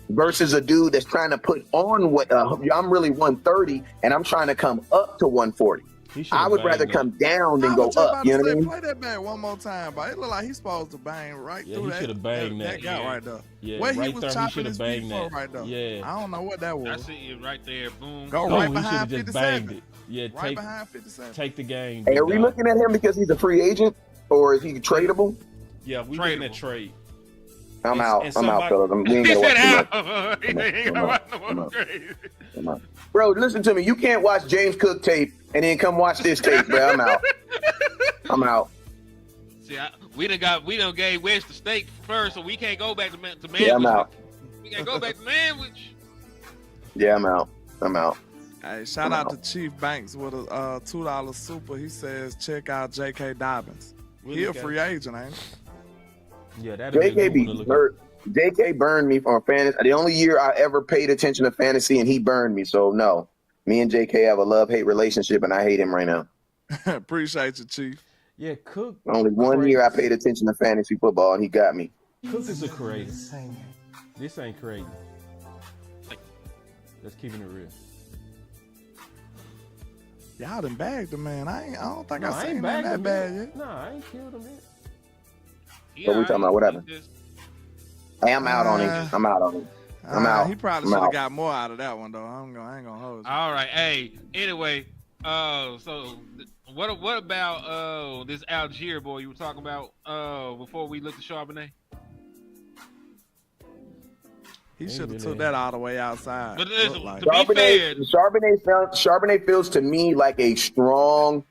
versus a dude that's trying to put on what I'm really 130 and I'm trying to come up to 140. I would rather come down than go up. You know what I mean? Play that man one more time, but it look like he's supposed to bang right through he that. should have banged that guy right there. Yeah, where right he was there, chopping he his banged feet that. for right there. Yeah. I don't know what that was. I see it right there. Boom. Go No, right he behind should have just banged 57. it. Yeah, Right behind 57. take the game. Hey, are we looking at him because he's a free agent or is he tradable? Yeah, we looking at trade. I'm out, fellas. We ain't He gonna said watch too much. out. He ain't gonna watch no more crazy. I'm out. Bro, listen to me. You can't watch James Cook tape and then come watch this tape, bro. I'm out. I'm out. See, we done gave West the steak first, so we can't go back to Manwich. Yeah, I'm out. We can't go back to Manwich. Yeah, I'm out. I'm out. Hey, shout out to Chief Banks with a $2 super. He says, check out J.K. Dobbins. He a free agent, ain't he? Yeah, that JK be hurt. JK burned me from fantasy. The only year I ever paid attention to fantasy, and he burned me. So no, me and JK have a love-hate relationship, and I hate him right now. Appreciate you, Chief. Yeah, Cook. Only one year I paid attention to fantasy football, and he got me. Cook is a creator. This ain't crazy. Just keeping it real. Y'all done bagged him, man. I don't think I seen him bagged that him bad yet. yet. No, I ain't killed him yet. What we talking about? What happened? Hey, I'm out on him. I'm out on him. I'm out. He probably should have got more out of that one, though. I ain't gonna hold you. All right. Hey. Anyway. So what about this Algier boy you were talking about before we looked at Charbonnet? He should have took that all the way outside. But listen, like. to be fair, Charbonnet feels to me like a strong.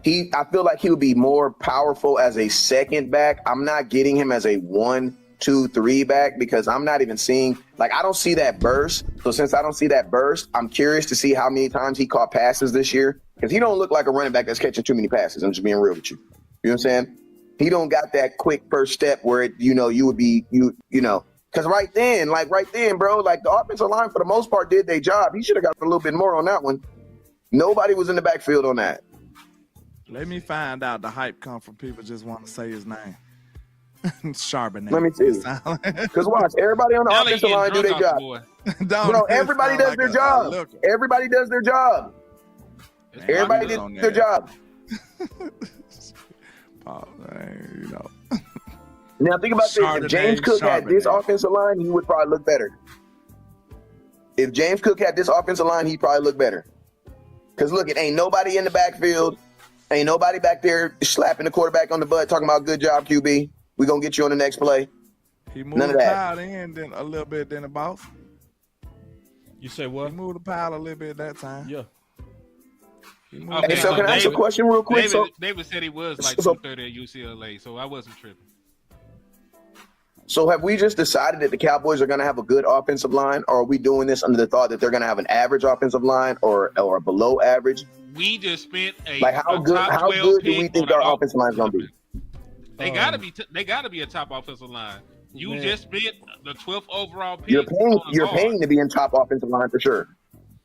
I feel like he would be more powerful as a second back. I'm not getting him as a 1, 2, 3 back because I'm not even seeing, like, I don't see that burst. So since I don't see that burst, I'm curious to see how many times he caught passes this year because he don't look like a running back that's catching too many passes. I'm just being real with you. You know what I'm saying? He don't got that quick first step where it, you would be, because right then, bro, like the offensive line for the most part did their job. He should have got a little bit more on that one. Nobody was in the backfield on that. Let me find out the hype come from people just want to say his name. Charbonnet. Let me tell you. Because watch, everybody on the offensive line do their job. Bro, everybody does their job. Everybody does their job. Everybody did their job. Now think about this. If James Cook had this offensive line, he would probably look better. If James Cook had this offensive line, he'd probably look better. Because look, it ain't nobody in the backfield. Ain't nobody back there slapping the quarterback on the butt talking about good job, QB. We're going to get you on the next play. He moved the pile in then a little bit than the boss. You say what? He moved the pile a little bit that time. Yeah. Okay, so can I ask a question real quick? David said he was like 230 at UCLA, so I wasn't tripping. So have we just decided that the Cowboys are going to have a good offensive line, or are we doing this under the thought that they're going to have an average offensive line or a below average? We just spent how good do we think our offensive line is going to be? They gotta be a top offensive line. You just spent the 12th overall pick. You're paying to be in top offensive line for sure.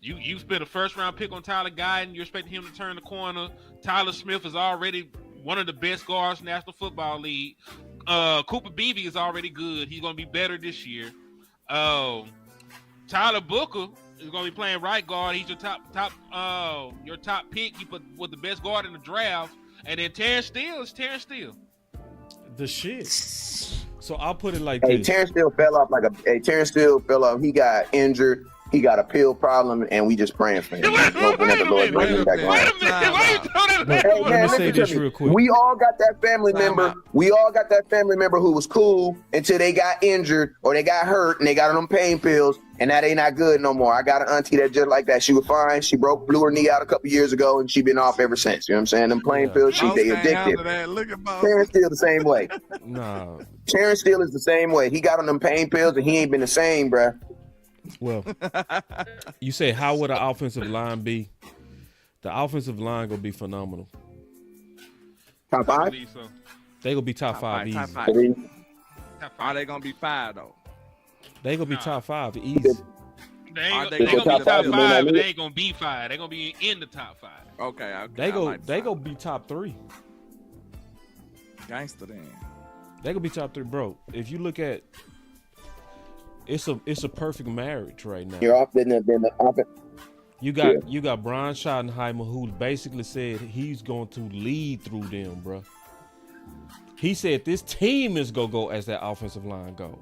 You spent a first round pick on Tyler Guyton. You're expecting him to turn the corner. Tyler Smith is already one of the best guards in the National Football League. Cooper Beebe is already good. He's going to be better this year. Tyler Booker is going to be playing right guard. He's your top pick. You put with the best guard in the draft. And then Terrence Steele is Terrence Steele. The shit. So I'll put it like this. Terrence Steele fell off. He got injured. He got a pill problem, and we just praying for him. Wait a minute. Let me say this real quick. We all got that family member. We all got that family member who was cool until they got injured or they got hurt and they got on them pain pills, and now they not good no more. I got an auntie that just like that. She was fine. She blew her knee out a couple years ago, and she been off ever since. You know what I'm saying? Them pain pills, they addictive. Terrence Steele the same way. No. Terrence Steele is the same way. He got on them pain pills, and he ain't been the same, bruh. Well, you say how would an offensive line be? The offensive line gonna be phenomenal. Top 5? They gonna be top 5 easy. Top 5. Are they gonna be 5 though? They gonna be top 5 easy. They Are ain't, they they gonna gonna be be top the five, five? but they ain't gonna be five. They gonna be in the top five. Okay. They I like they that. go be top 3. Gangster then. They gonna be top 3, bro. If you look at, it's a perfect marriage right now. You're off. Then the offense. You got Brian Schottenheimer, who basically said he's going to lead through them, bro. He said this team is gonna go as that offensive line goes.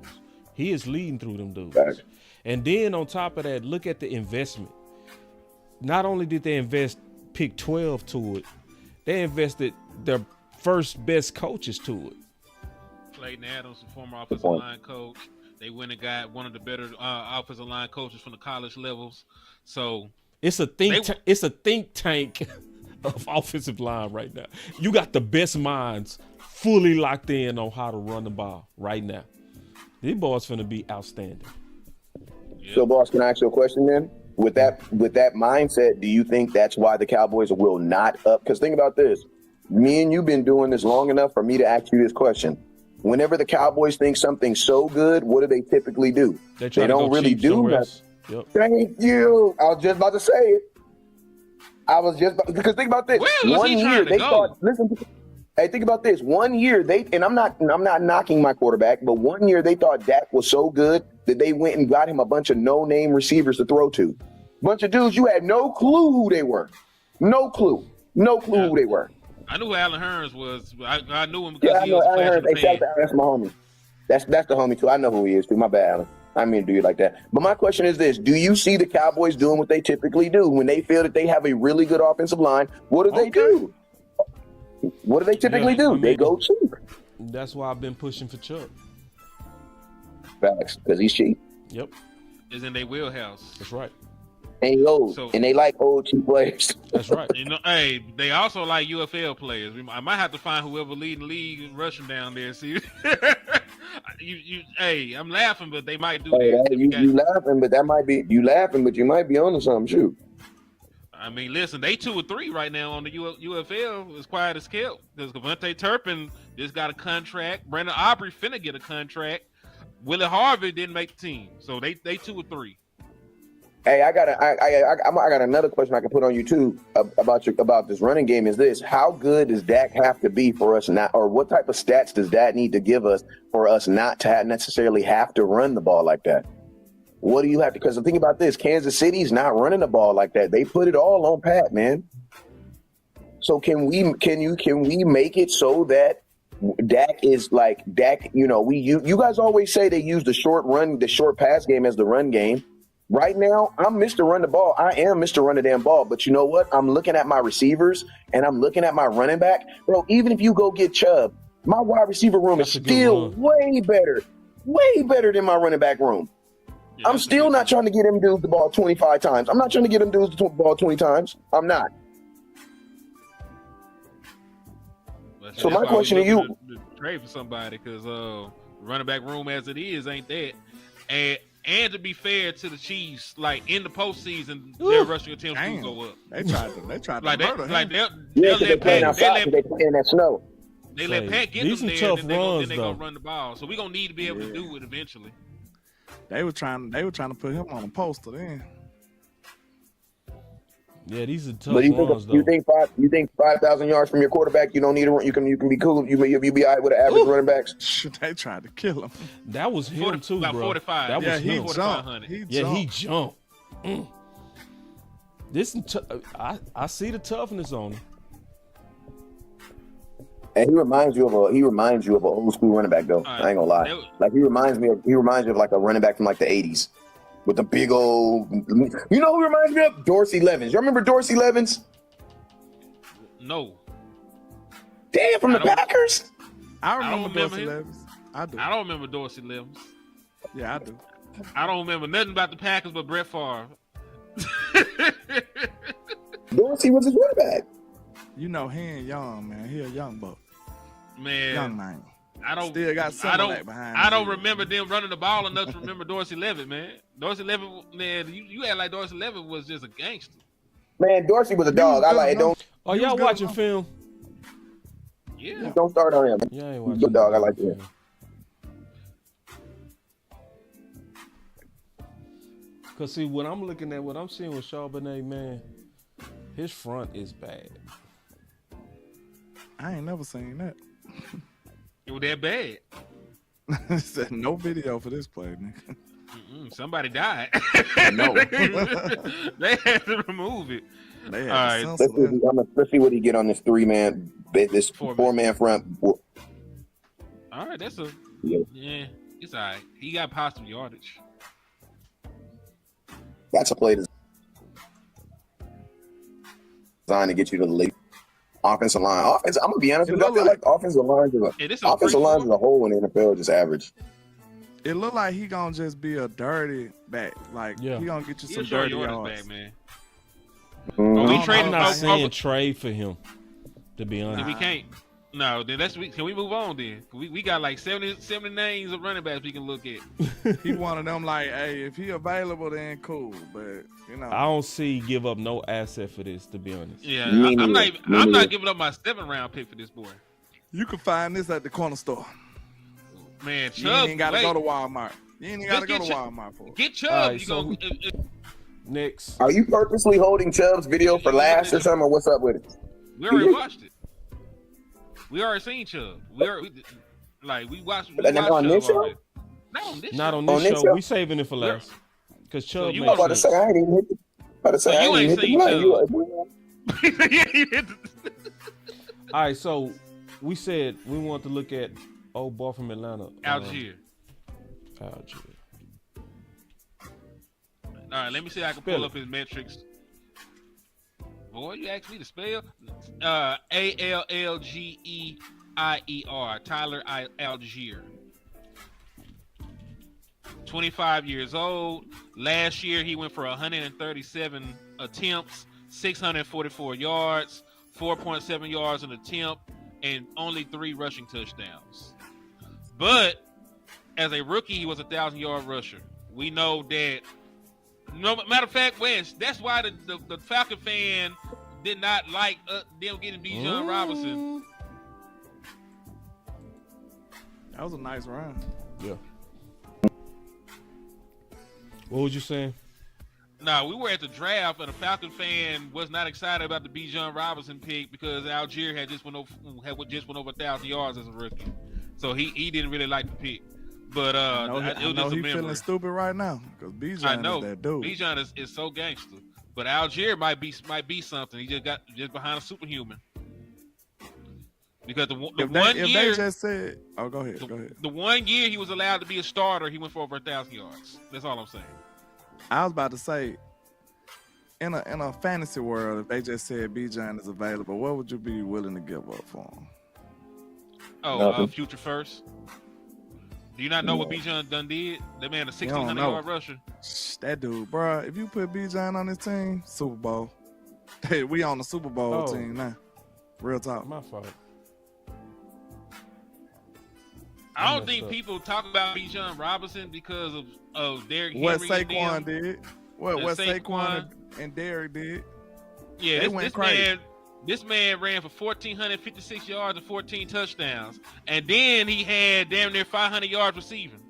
He is leading through them dudes. Right. And then on top of that, look at the investment. Not only did they invest pick 12 to it, they invested their first best coaches to it. Clayton Adams, the former offensive line coach. They went and got one of the better offensive line coaches from the college levels. So it's a think tank of offensive line right now. You got the best minds fully locked in on how to run the ball right now. These boys finna be outstanding. Yep. So, boss, can I ask you a question then? With that mindset, do you think that's why the Cowboys will not up? Because think about this. Me and you've been doing this long enough for me to ask you this question. Whenever the Cowboys think something's so good, what do they typically do? They don't really do nothing. Yep. Thank you. I was just about to say it. Because think about this. Where was he trying to go? Hey, think about this. 1 year I'm not knocking my quarterback, but 1 year they thought Dak was so good that they went and got him a bunch of no-name receivers to throw to. Bunch of dudes you had no clue who they were. No clue who they were. I knew who Alan Hearns was. I knew him because Yeah, I he know was Alan Alan Hearns. That's my homie. That's the homie too. I know who he is too. My bad, Alan. I mean to do you like that. But my question is this: do you see the Cowboys doing what they typically do when they feel that they have a really good offensive line? What do they do? What do they typically do? They go cheap. That's why I've been pushing for Chuck. Facts, because he's cheap. Yep, is in their wheelhouse. that's right. And he old, and they like old cheap players. That's right. You know, hey, they also like UFL players. I might have to find whoever leading the league and rush them down there. See, hey, I'm laughing, but they might do that. You laughing, but that might be you laughing, but you might be onto something, shoot. I mean, listen, they 2 or 3 right now on the UFL as quiet as kept. Because Devontae Turpin just got a contract. Brandon Aubrey finna get a contract. Willie Harvey didn't make the team, so they 2 or 3. Hey, I got another question I can put on you too about this running game. Is this how good does Dak have to be for us not, or what type of stats does Dak need to give us for us not to necessarily have to run the ball like that? What do you have to? Because the thing about this, Kansas City's not running the ball like that. They put it all on Pat, man. So can we make it so that Dak is like Dak? You know, you guys always say they use the short pass game as the run game. Right now, I'm Mr. Run the Ball. I am Mr. Run the damn ball. But you know what? I'm looking at my receivers and I'm looking at my running back. Bro, even if you go get Chubb, my wide receiver room is still way better than my running back room. Yeah, I'm still not trying to get him dudes the ball 25 times. I'm not trying to get him dudes the ball 20 times. I'm not. So my question to you, to trade for somebody, because running back room as it is ain't that. And to be fair to the Chiefs, like in the postseason, their rushing attempts do go up. They tried to like murder him. Like they'll they playing outside. They playing that snow. They let Pat get them there, tough then they runs, gonna run the ball. So we're gonna need to be able to do it eventually. They were trying to put him on a poster then. Yeah, these are tough But runs, though. you think 5,000 yards from your quarterback, you don't need to run. You can be cool. You be all right with the average running backs. They tried to kill him. That was him too, about bro. 45. That was he him. jumped. He jumped. This I see the toughness on him. And he reminds you of an old school running back though. I ain't gonna lie. Like he reminds me of like a running back from like the 80s with the big old. You know who reminds me of? Dorsey Levens. You remember Dorsey Levens? No. Damn, from the Packers. I remember remember Dorsey him. Levens. I do. I don't remember Dorsey Levens. Yeah, I do. I don't remember nothing about the Packers but Brett Favre. Dorsey was his running back. You know he ain't young, man. He a young buck. Man, Young man. I don't Still got some of that behind. I don't remember them running the ball enough to remember Dorsey Levitt, man. Dorsey Levitt, man, you act like Dorsey Levitt was just a gangster. Man, Dorsey was a dog. I like it. Don't. Oh, y'all watching film? Yeah. Don't start on him. Yeah, I ain't watching. Good dog. I like that. Cause see, what I'm looking at, what I'm seeing with Charbonnet, man, his front is bad. I ain't never seen that. It was that bad. Said no video for this play, nigga. Somebody died. No. They had to remove it. They had All right. to censor that. Let's see what he get on this four-man front. All right, that's Yeah. it's all right. He got positive yardage. That's a play designed to get you to the lead. Offensive line. I'm gonna be honest with you. I feel like offensive lines as a whole in the NFL just average. It look like he gonna just be a dirty back. Like he gonna get you some dirty yards. Back, man. I'm not saying trade for him. To be honest, we can't. No, then can we move on then? We got like 70 names of running backs we can look at. He one of them like, hey, if he available, then cool. But you know, I don't see give up no asset for this. To be honest, yeah, I'm not giving up my 7th round pick for this boy. You can find this at the corner store. Man, You Chubb, ain't gotta go to Walmart. You ain't gotta go to Walmart for it. Get Chubb. Right, you so go. next. Are you purposely holding Chubb's video for last or something? Or what's up with it? We already watched it. We already seen Chubb. We watched. Not on this show. Not on this show. Not on this show. show? We saving it for last. Because Chubb. So you makes I'm about to sense. say I ain't even hit the. you ain't seen Chubb. All right, so we said we want to look at old boy from Atlanta. Algier. Algier. All right, let me see if I can pull up his metrics. Boy, you asked me to spell. Allgeir. Tyler Algier. 25 years old. Last year, he went for 137 attempts, 644 yards, 4.7 yards an attempt, and only 3 rushing touchdowns. But as a rookie, he was a 1,000-yard rusher. We know that. No matter of fact, Wes, that's why the Falcon fan did not like them getting Bijan Robinson. That was a nice run. Yeah. What was you saying? No, we were at the draft, and a Falcon fan was not excited about the Bijan Robinson pick because Algier had just went over 1,000 yards as a rookie, so he didn't really like the pick. But I know he feeling stupid right now because Bijan is that dude. Bijan is so gangster, but Algier might be something. He just behind a superhuman. Because they just said, oh, go ahead. The 1 year he was allowed to be a starter, he went for over 1,000 yards. That's all I'm saying. I was about to say, in a fantasy world, if they just said Bijan is available, what would you be willing to give up for him? Oh, future first. Do you not know what Bijan done did? That man, a 1,600-yard rusher. That dude, bro. If you put Bijan on this team, Super Bowl. Hey, we on the Super Bowl team now. Real talk. My fault. I don't think people talk about Bijan Robinson because of Derrick Henry. What Saquon did. What Saquon and Derrick did. Yeah, they went crazy. This man ran for 1,456 yards and 14 touchdowns. And then he had damn near 500 yards receiving.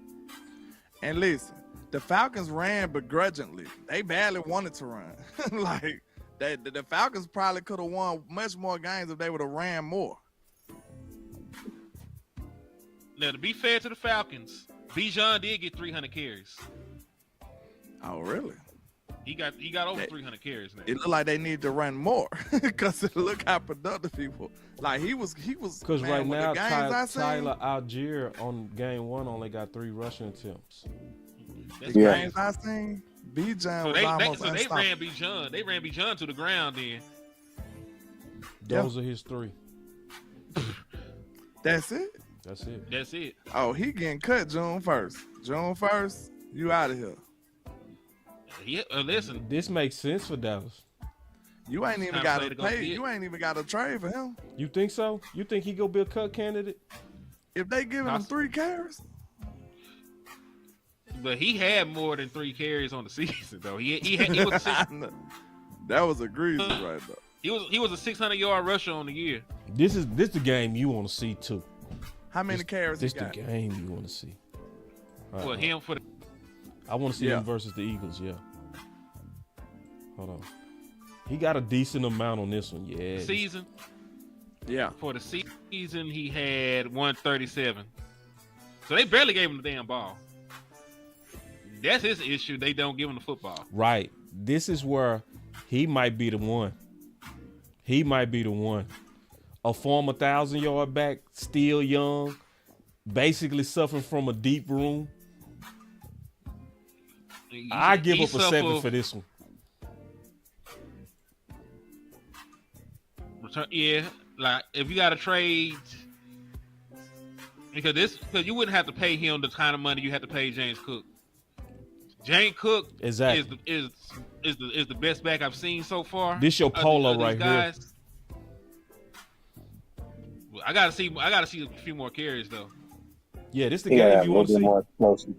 And listen, the Falcons ran begrudgingly. They badly wanted to run. Like, the Falcons probably could have won much more games if they would have ran more. Now, to be fair to the Falcons, Bijan did get 300 carries. Oh, really? He got over 300 carries now. It looked like they need to run more because look how productive he was. Like he was. Because right now, Tyler Algier on game 1 only got 3 rushing attempts. The games I seen, Bijan was almost unstoppable. They ran Bijan. They ran Bijan to the ground. Then those are his 3. That's it. That's it. Oh, he getting cut June 1st. June 1st, you out of here. Yeah, listen. This makes sense for Dallas. You ain't even got to pay. You ain't even got to trade for him. You think so? You think he go be a cut candidate? If they giving him 3 carries. But he had more than 3 carries on the season, though. He was that was egregious right there. He was a 600-yard rusher on the year. This the game you want to see too. How many carries he got? This the game you want to see. Him for the. I want to see him versus the Eagles. Yeah. Hold on. He got a decent amount on this one. Yeah. Season. Yeah. For the season, he had 137. So they barely gave him the damn ball. That's his issue. They don't give him the football. Right. This is where he might be the one. He might be the one. A former 1,000-yard back, still young, basically suffering from a deep wound. I give up a 7 for this one. Yeah, like if you got to trade, because you wouldn't have to pay him the kind of money you have to pay James Cook. James Cook exactly is the best back I've seen so far. This your polo right here. I gotta see a few more carries though. Yeah, this the game you want to see. More explosive.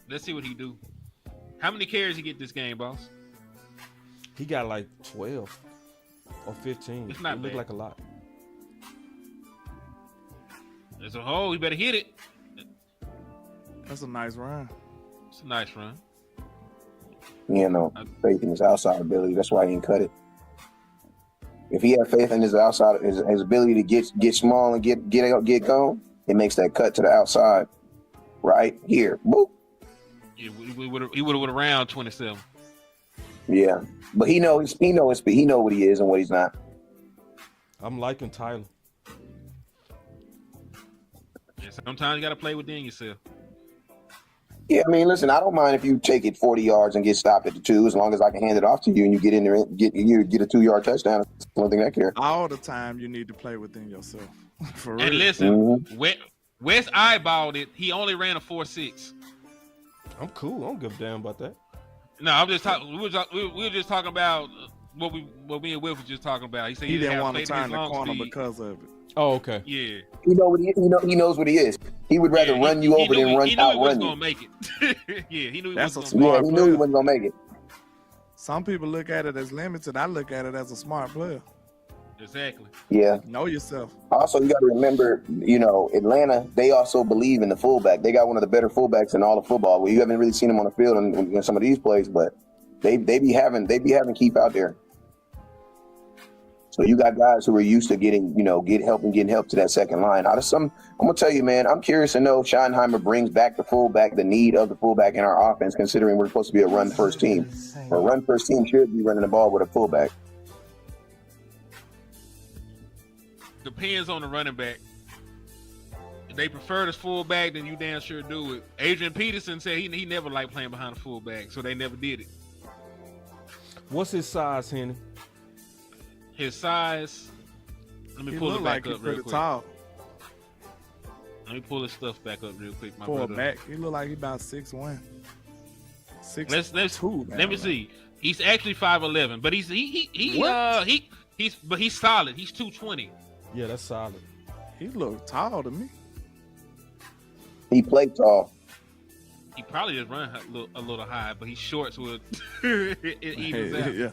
Let's see what he do. How many carries he get this game, boss? He got like 12 or 15. It's not it bad. Look like a lot. As a whole, he better hit it. That's a nice run. It's a nice run. You know, faith in his outside ability. That's why he didn't cut it. If he had faith in his outside, his ability to get small and get going, it makes that cut to the outside. Right here, boop. Yeah, he would have around 27. Yeah, but he know what he is and what he's not. I'm liking Tyler. Yeah, sometimes you got to play within yourself. Yeah, I mean, listen, I don't mind if you take it 40 yards and get stopped at the 2, as long as I can hand it off to you and you get in there and get a 2-yard touchdown. That's the only thing I care. All the time you need to play within yourself. For real. And listen, Wes eyeballed it. He only ran a 4.6. I'm cool. I don't give a damn about that. No, I'm just talking. We were just talking about what me and Will was just talking about. He said He didn't have want to faith in turn his the long corner speed. because of it. Oh, okay. Yeah. He knows what he is. He would rather run you over than He knew he wasn't outrun gonna you. make it. Yeah, he knew he That's wasn't a gonna smart Yeah, he knew he player. wasn't gonna make it. Some people look at it as limited. I look at it as a smart player. make it. Exactly. Yeah. Know yourself. Also, you got to remember, Atlanta, they also believe in the fullback. They got one of the better fullbacks in all of football. Well, you haven't really seen him on the field in some of these plays, but they be having Keith out there. So you got guys who are used to getting help to that second line. I'm gonna tell you, man, I'm curious to know if Schottenheimer brings back the need of the fullback in our offense, considering we're supposed to be a run first team. A run first team should be running the ball with a fullback. Depends on the running back. If they prefer the fullback, then you damn sure do it. Adrian Peterson said he never liked playing behind the fullback, so they never did it. What's his size, Henny? His size. Let me He pull look it like back he's up real pretty quick. tall. Let me pull his stuff back up real quick, my For a brother. back, he look like he about 6'1". Let's 2. let me see. He's actually 5'11", but he's solid. He's 220. Yeah, that's solid. He look tall to me. He played tall. He probably just run a little high, but he's short, so it evens out. Yeah.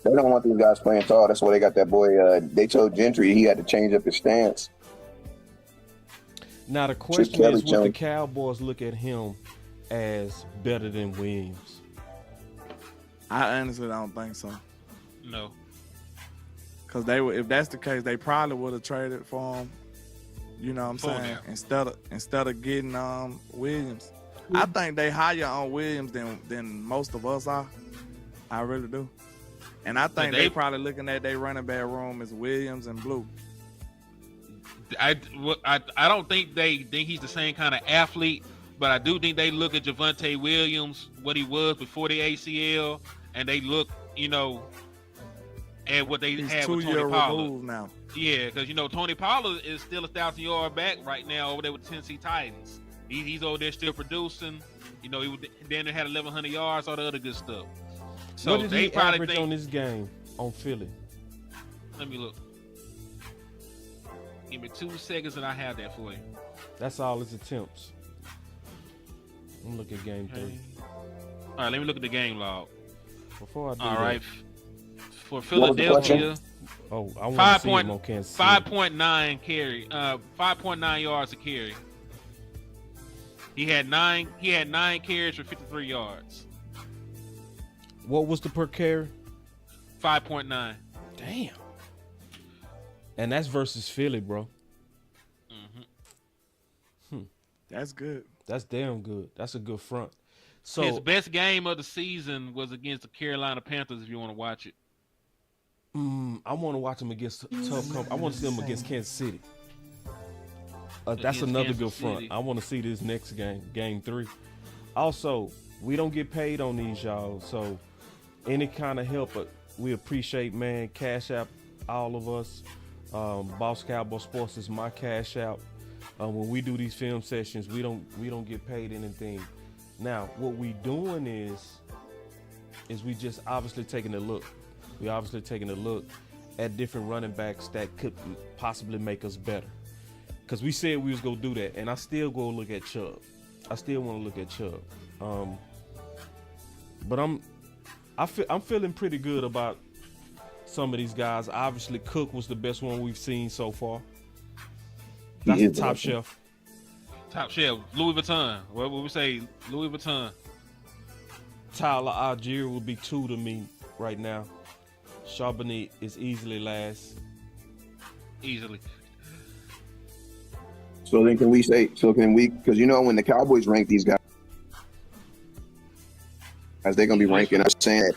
They don't want these guys playing tall. That's why they got that boy. They told Gentry he had to change up his stance. Now the question Kelly is, would the Jones. Cowboys look at him as better than Williams? I honestly don't think so. No. Because if that's the case, they probably would have traded for him. You know what I'm For saying? him. Instead of getting Williams. I think they higher on Williams than most of us are. I really do. And I think they probably looking at their running back room as Williams and Blue. I don't think they think he's the same kind of athlete, but I do think they look at Javonte Williams, what he was before the ACL, and they look, at what they He's had 2 with years Tony Pollard. removed now. Yeah, because Tony Pollard is still a 1,000-yard back right now over there with the Tennessee Titans. He's over there still producing. Then they had 1,100 yards, all the other good stuff. So what did they he probably average think, on this game on Philly? Let me look. Give me 2 seconds and I have that for you. That's all his attempts. I'm looking at game 3. All right, let me look at the game log. Before I do All that, right. For What was the Philadelphia, question? Oh, I want to see him on Kansas City. 5.9 carry. 5.9 yards a carry. He had nine carries for 53 yards. What was the per carry? 5.9. Damn. And that's versus Philly, bro. That's good. That's damn good. That's a good front. So his best game of the season was against the Carolina Panthers. If you want to watch it, I want to watch him against tough company. I want to see him against Kansas City. That's Against another Kansas good front. City. I want to see this next game 3. Also, we don't get paid on these, y'all. So any kind of help, we appreciate, man. Cash App, all of us. Boss Cowboy Sports is my Cash App. When we do these film sessions, we don't get paid anything. Now, what we doing is we just obviously taking a look. We obviously taking a look at different running backs that could possibly make us better. Because we said we was gonna do that, and I still go look at Chubb. I still want to look at Chubb. But I'm feeling pretty good about some of these guys. Obviously, Cook was the best one we've seen so far. That's the top shelf. top shelf. Louis Vuitton. What would we say? Louis Vuitton. Tyler Algier would be 2 to me right now. Charbonnet is easily last. Easily. So then can we, because you know when the Cowboys rank these guys, they're going to be ranking us saying that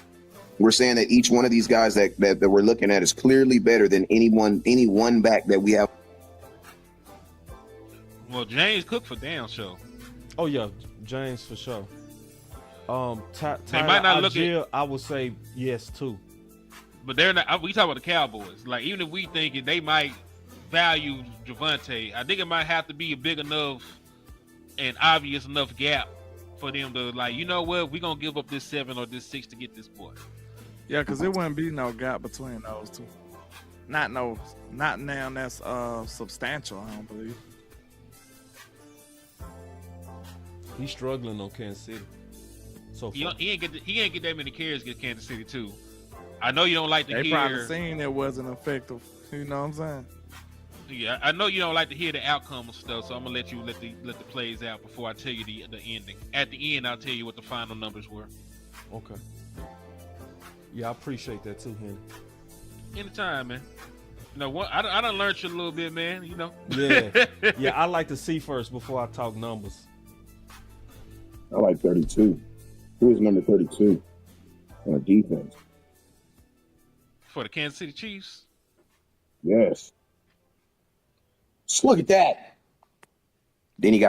we're saying that each one of these guys that we're looking at is clearly better than any one back that we have. Well, James Cook for damn sure. Oh yeah, James for sure. Tyler might not look Algier, I would say yes too. But they're not. We talk about the Cowboys. Like, even if we think it, they might value Javonte, I think it might have to be a big enough and obvious enough gap for them to, like, you know what, we're gonna give up this 7 or this 6 to get this boy. Yeah, because it wouldn't be no gap between those two. Not now that's substantial, I don't believe. He's struggling on Kansas City. So far. He ain't get that many carries against Kansas City too. I know you don't like to They hear. probably seen it wasn't effective. You know what I'm saying? Yeah, I know you don't like to hear the outcome of stuff, so I'm gonna let you let the plays out before I tell you the ending. At the end, I'll tell you what the final numbers were. Okay. Yeah, I appreciate that too, Henny. Anytime, man. You know what? I done learned you a little bit, man. You know. Yeah. I like to see first before I talk numbers. I like 32. Who is number 32 on defense? For the Kansas City Chiefs. Yes. Just look at that. Then he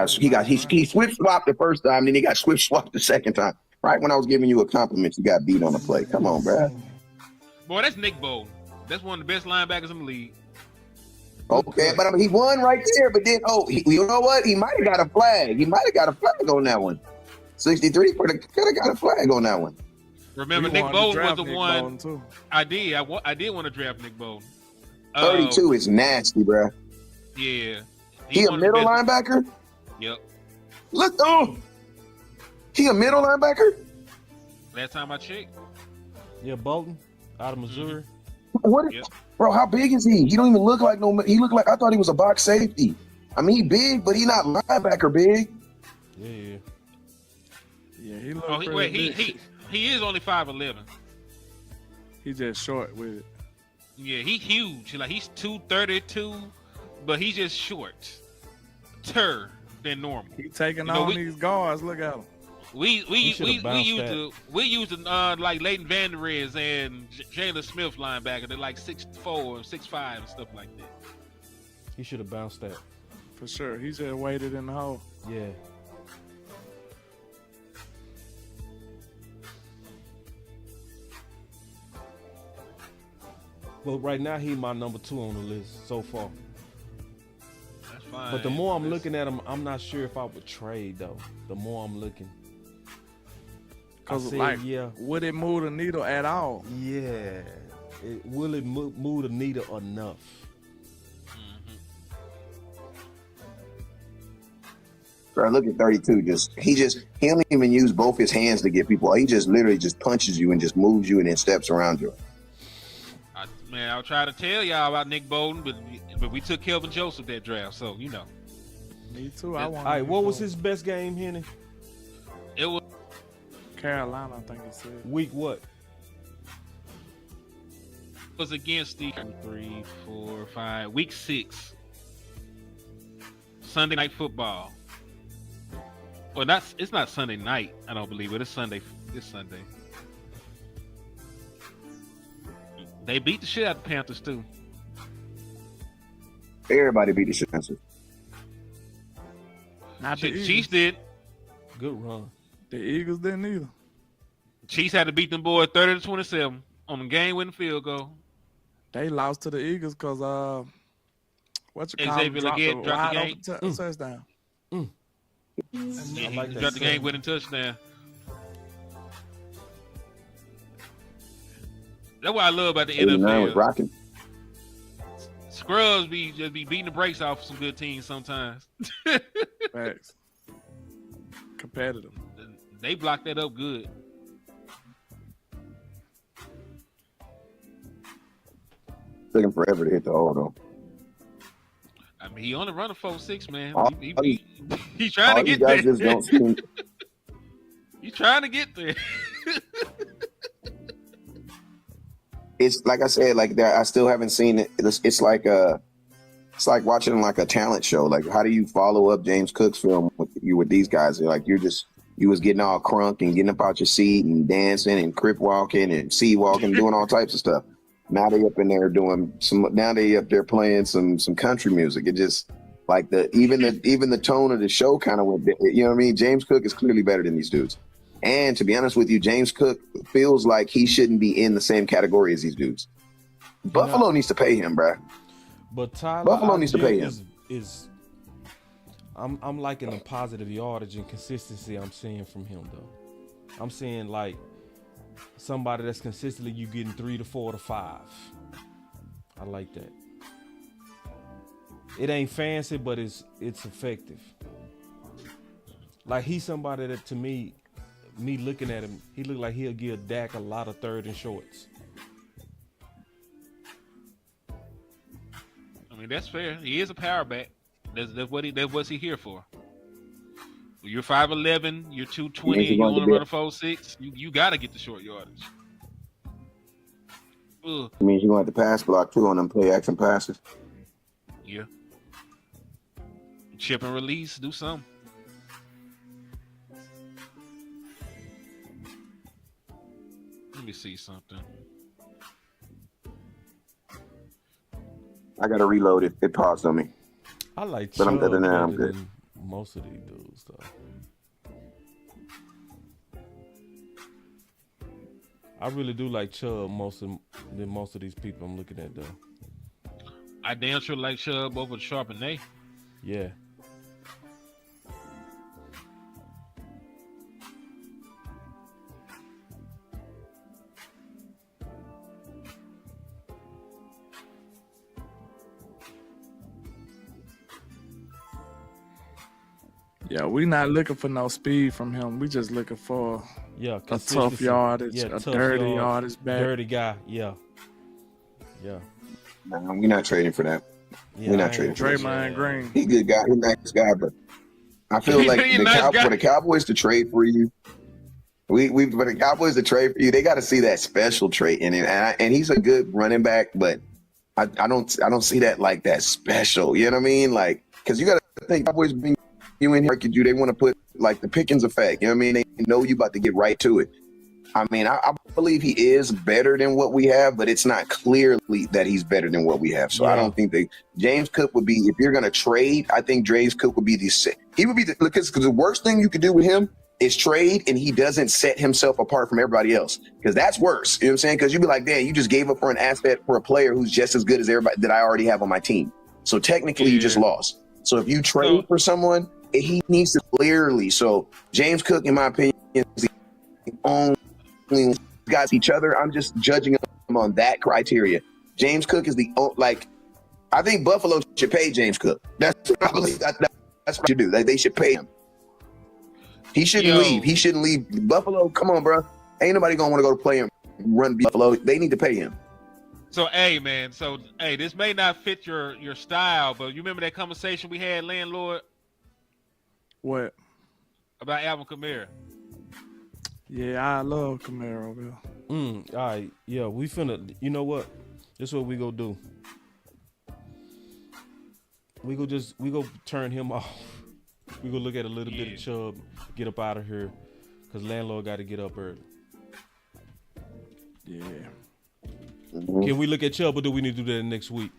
switch swapped the first time, then he got switch swapped the second time. Right when I was giving you a compliment, you got beat on the play. Come on, bro. Boy, that's Nick Bolton. That's one of the best linebackers in the league. Okay, but I mean, he won right there. But then, you know what? He might have got a flag. He might have got a flag on that one. 63 could have got a flag on that one. Remember, Nick Bolton was the one. I did want to draft Nick Bolton. 32 is nasty, bro. Yeah. He a middle linebacker? Yep. Look, he a middle linebacker? Last time I checked. Yeah, Bolton out of Missouri. What? Yep. Bro, how big is he? He don't even look like he looked like, I thought he was a box safety. I mean, he big, but he not linebacker big. Yeah. Yeah, he looked he is only 5'11". He just short with it. Yeah, he's huge. Like, he's 232, but he's just short. Than normal. He taking on these guards. Look at him. We used to like Leighton Vander Esch and Jalen Smith linebacker. They're like 6'4", 6'5", and stuff like that. He should have bounced that. For sure. He just waited in the hole. Yeah. But right now, he's my number 2 on the list so far. That's fine. But the more I'm looking at him, I'm not sure if I would trade, though. The more I'm looking. Because, yeah. Would it move the needle at all? Yeah. Will it move the needle enough? Bro, look at 32. He don't even use both his hands to get people. He just literally just punches you and just moves you and then steps around you. Man, I'll try to tell y'all about Nick Bolton, but we took Kelvin Joseph that draft, so you know. Me too. I want. All right, what was his best game, Henny? It was Carolina, I think he said. Week what? against the 3, 4, 5, week 6. Sunday night football. Well, it's not Sunday night, I don't believe it. It's Sunday. This Sunday. They beat the shit out of the Panthers too. Everybody beat the shit out of them. Not the Eagles. Chiefs did. Good run. The Eagles didn't either. Chiefs had to beat them boys 30-27 on the game-winning field goal. They lost to the Eagles because Xavier Legette dropped the game. Touchdown. Yeah, I like he that dropped the song. game-winning touchdown. That's what I love about the 89 was NFL. rocking. Scrubs just be beating the brakes off some good teams sometimes. Facts. Competitive. They blocked that up good. Took him forever to hit the hole, though. I mean, he only run a 4.6, man. All He's trying to you get guys there. just don't seem. He's trying to get there. It's like I said, like that. I still haven't seen it. It's like watching like a talent show. Like, how do you follow up James Cook's film with these guys? Like, you was getting all crunk and getting up out your seat and dancing and crip walking and sea walking, doing all types of stuff. Now they up in there doing some. Now they up there playing some country music. It just like even the tone of the show kind of went. You know what I mean? James Cook is clearly better than these dudes. And to be honest with you, James Cook feels like he shouldn't be in the same category as these dudes. Buffalo needs to pay him, bro. But Tyler, Buffalo needs to pay him. I'm liking the positive yardage and consistency I'm seeing from him, though. I'm seeing like somebody that's consistently you getting 3 to 4 to 5. I like that. It ain't fancy, but it's effective. Like, he's somebody that, to me looking at him, he look like he'll give Dak a lot of third and shorts. I mean, that's fair. He is a power back. That's what's he here for. You're 5'11", you're 220, and you want to run a 4.6. You got to get the short yardage. Ugh. It means you're going to have to pass block too on them play action passes. Yeah. Chip and release, do something. Let me see something. I got to reload it. It paused on me. I like But I'm Chubb better than that. I'm better good. than most of these dudes, though. I really do like Chubb than most of these people I'm looking at, though. I damn sure like Chubb over Charbonnet. Yeah. Yeah, we not looking for no speed from him. We just looking for Yeah, a tough consistency. yardage, Yeah, a tough dirty yard, yardage back. dirty guy. Yeah. Nah, we're not trading for that. Yeah, We're not I trading ain't- for that. Draymond Green. He's a good guy. He's a nice guy, but I feel like He's a nice guy. for the Cowboys to trade for you, for the Cowboys to trade for you, they got to see that special trait in him. And he's a good running back, but I don't see that like that special. You know what I mean? Like, because you got to think Cowboys bring you in here, market you. They want to put like the Pickens effect. You know what I mean? They know you about to get right to it. I mean, I believe he is better than what we have, but it's not clearly that he's better than what we have. So Yeah. I don't think that James Cook would be, if you're going to trade, I think James Cook would be because the worst thing you could do with him is trade and he doesn't set himself apart from everybody else, because that's worse. You know what I'm saying? Because you'd be like, damn, you just gave up for an asset for a player who's just as good as everybody that I already have on my team. So technically you just lost. So if you trade for someone, he needs to clearly. So James Cook, in my opinion, is the only guys each other. I'm just judging them on that criteria. James Cook is I think Buffalo should pay James Cook. That's what I believe. That's what you do. They should pay him. He shouldn't leave. He shouldn't leave. Buffalo, come on, bro. Ain't nobody gonna want to go to play and run Buffalo. They need to pay him. So hey man, this may not fit your style, but you remember that conversation we had, Landlord, What? about Alvin Kamara? Yeah, I love Camaro, Bill. All right, yeah, we finna. You know what? This is what we gonna do. We go turn him off. We go look at a little bit of Chubb, get up out of here, cause Landlord got to get up early. Yeah. Can we look at Chubb, or do we need to do that next week?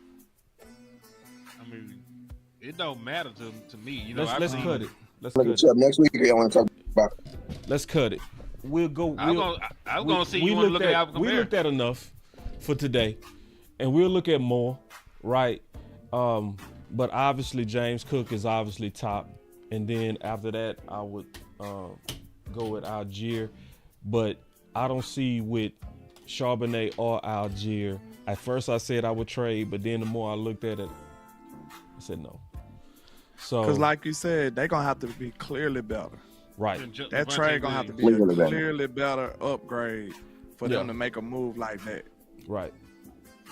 I mean, it don't matter to me. You know, Let's cut it. Let's Look cut at it. Chubb next week. I want to talk about. Let's cut it. We'll go. I'm gonna see you want to look at Alvin Kamara. We looked at enough for today, and we'll look at more, right? But obviously James Cook is obviously top, and then after that I would go with Algier, but I don't see with Charbonnet or Algier. At first I said I would trade, but then the more I looked at it, I said no. So, Because like you said, they're going to have to be clearly better. right. That trade going to have to be Clearly a better. clearly better upgrade for them to make a move like that. Right.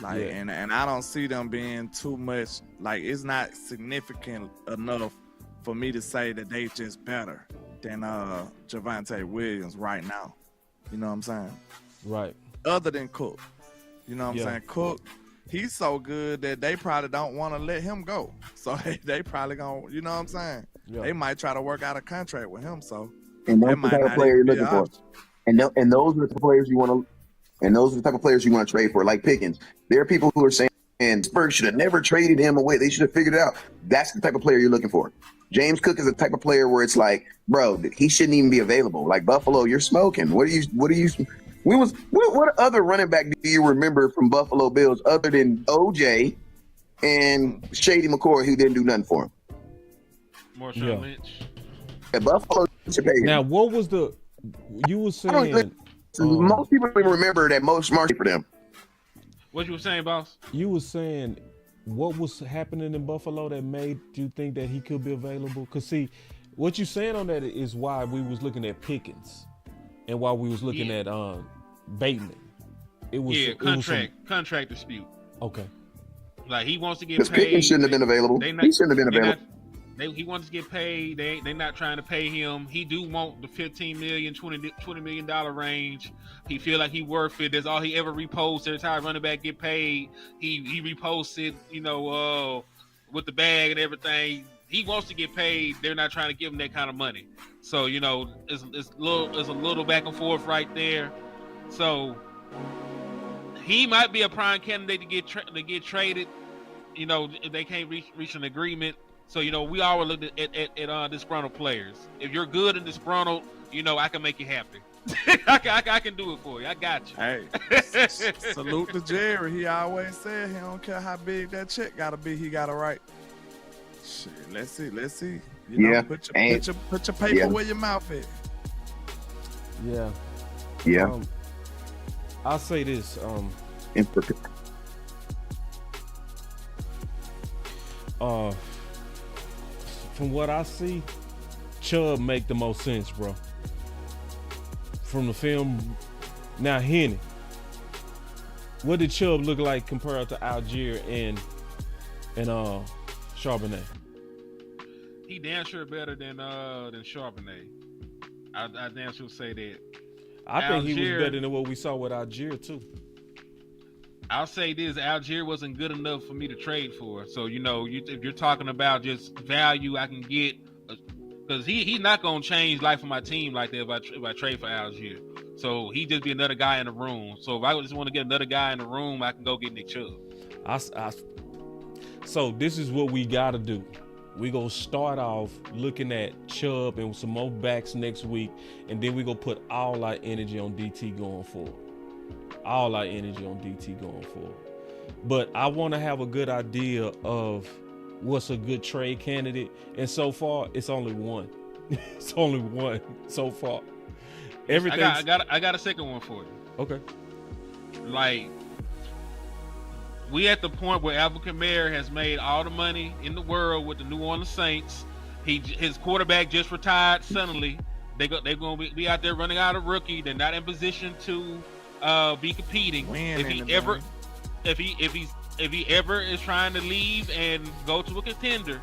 Like, Yeah. and I don't see them being too much, like, it's not significant enough for me to say that they just better than Javonte Williams right now. You know what I'm saying? Right. Other than Cook. You know what I'm Yeah. saying? Cook, he's so good that they probably don't want to let him go. So they probably going to, you know what I'm saying? Yeah. They might try to work out a contract with him. So And that that's the might type of not player you're even be looking an for. option. And those are the players you want to. And those are the type of players you want to trade for, like Pickens. There are people who are saying, "And Spurs should have never traded him away. They should have figured it out." That's the type of player you're looking for. James Cook is the type of player where it's like, bro, he shouldn't even be available. Like Buffalo, you're smoking. What other running back do you remember from Buffalo Bills other than OJ and Shady McCoy, who didn't do nothing for him? Marshawn Yeah. Lynch. At Buffalo should pay him. Now, what was the you were I don't saying? most people don't even remember that most smart for them. What you were saying, boss? You were saying what was happening in Buffalo that made you think that he could be available? Cause see, what you saying on that is why we was looking at Pickens, and why we was looking at Bateman. It was contract dispute. Okay. Like he wants to get Because paid. Pickens shouldn't have been available. He shouldn't have been available. He wants to get paid. They're not trying to pay him. He do want the $15 million, $20 million range. He feel like he worth it. That's all he ever reposts. Every time running back get paid, he reposts it, with the bag and everything. He wants to get paid. They're not trying to give him that kind of money. So, it's a little back and forth right there. So he might be a prime candidate to get traded, if they can't reach an agreement. So, we always look at disgruntled players. If you're good and disgruntled, I can make you happy. I can do it for you. I got you. Hey, salute to Jerry. He always said he don't care how big that check got to be. He got to write. Shit, let's see. Put your paper where your mouth is. Yeah. Yeah. I'll say this. From what I see, Chubb make the most sense, bro. From the film. Now, Henny. What did Chubb look like compared to Algier and Charbonnet? He damn sure better than Charbonnet. I damn sure say that. I think he was better than what we saw with Algier too. I'll say this: Algier wasn't good enough for me to trade for. So if you're talking about just value, I can get because he's not gonna change life of my team like that if I trade for Algier. So he just be another guy in the room. So if I just want to get another guy in the room, I can go get Nick Chubb. So this is what we gotta do. We gonna start off looking at Chubb and some more backs next week, and then we gonna put all our energy on DT going forward. But I want to have a good idea of what's a good trade candidate, and so far it's only one. It's only one so far. Everything. I got a second one for you. Okay. Like, we at the point where Alvin Kamara has made all the money in the world with the New Orleans Saints. His quarterback just retired suddenly. They're gonna be out there running out a rookie. They're not in position to be competing. if he ever is trying to leave and go to a contender,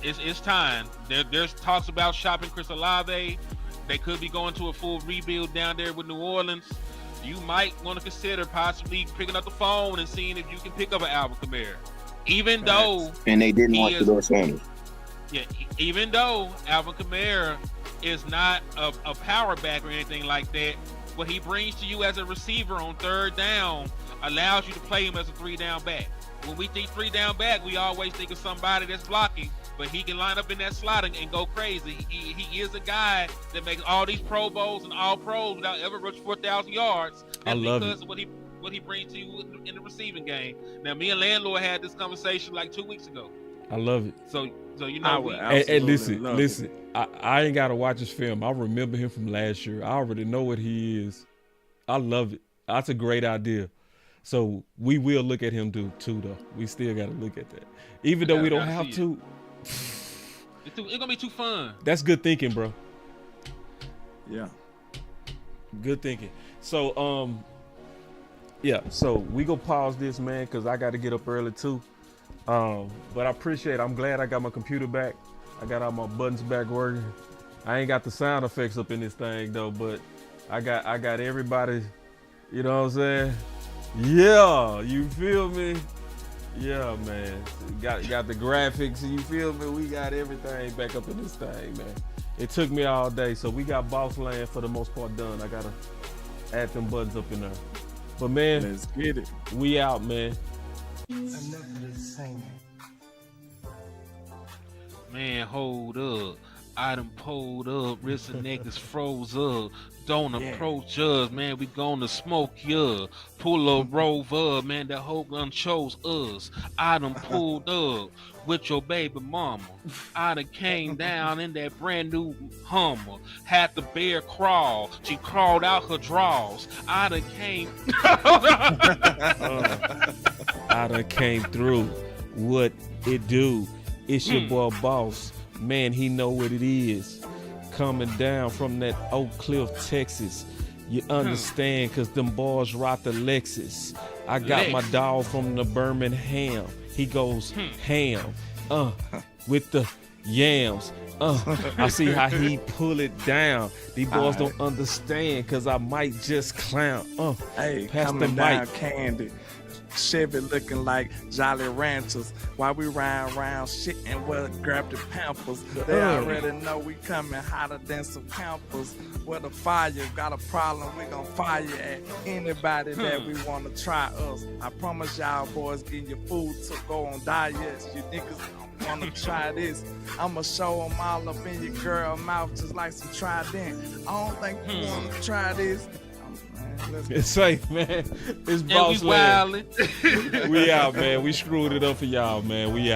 it's time. There's talks about shopping Chris Olave. They could be going to a full rebuild down there with New Orleans. You might want to consider possibly picking up the phone and seeing if you can pick up an Alvin Kamara. Even though and they didn't want Shedeur Sanders. Yeah, even though Alvin Kamara is not a power back or anything like that, what he brings to you as a receiver on third down allows you to play him as a 3-down back. When we think 3-down back, we always think of somebody that's blocking, but he can line up in that slot and go crazy. He is a guy that makes all these Pro Bowls and all pros without ever rushing 4,000 yards. That's I love because it. of what he brings to you in the receiving game. Now, me and Landlord had this conversation like 2 weeks ago. I love it. So you I know, would And listen, love listen. I ain't got to watch his film. I remember him from last year. I already know what he is. I love it. That's a great idea. So we will look at him too, though. We still got to look at that. Even though we don't have to. It's going to be too fun. That's good thinking, bro. Yeah. Good thinking. So, yeah. So we go pause this, man, because I got to get up early too. But I appreciate it. I'm glad I got my computer back. I got all my buttons back working. I ain't got the sound effects up in this thing though, but I got everybody, you know what I'm saying? Yeah, you feel me? Yeah, man. Got the graphics, you feel me? We got everything back up in this thing, man. It took me all day, so we got Boss Land for the most part done. I gotta add them buttons up in there. But man, Let's get it. we out, man. Enough of this singing. Man, hold up. I done pulled up. Wrist and neck is froze up. Don't approach us, man. We gonna smoke ya. Pull a rover, man. That whole gun chose us. I done pulled up with your baby mama. I done came down in that brand new Hummer. Had the bear crawl. She crawled out her drawers. I done came. I done came through. What it do? It's your boy Boss. Man, he know what it is. Coming down from that Oak Cliff, Texas. You understand, cause them boys rock the Lexus. I got my dog from the Birmingham. He goes ham, with the yams. I see how he pull it down. These boys don't understand, cause I might just clown. Hey, pass the coming down mic. Candy. Chevy looking like Jolly Ranchers while we ride around shit and we'll grab the Pampers. They already know we coming hotter than some campers. With a fire, got a problem, we gon' fire at anybody that we wanna try us. I promise y'all boys getting your food to go on diets. You niggas don't wanna try this. I'ma show them all up in your girl mouth just like some Trident. I don't think you wanna try this. It's safe, man. It's And Boss we Land. wildin'. We out, man. We screwed it up for y'all, man. We out.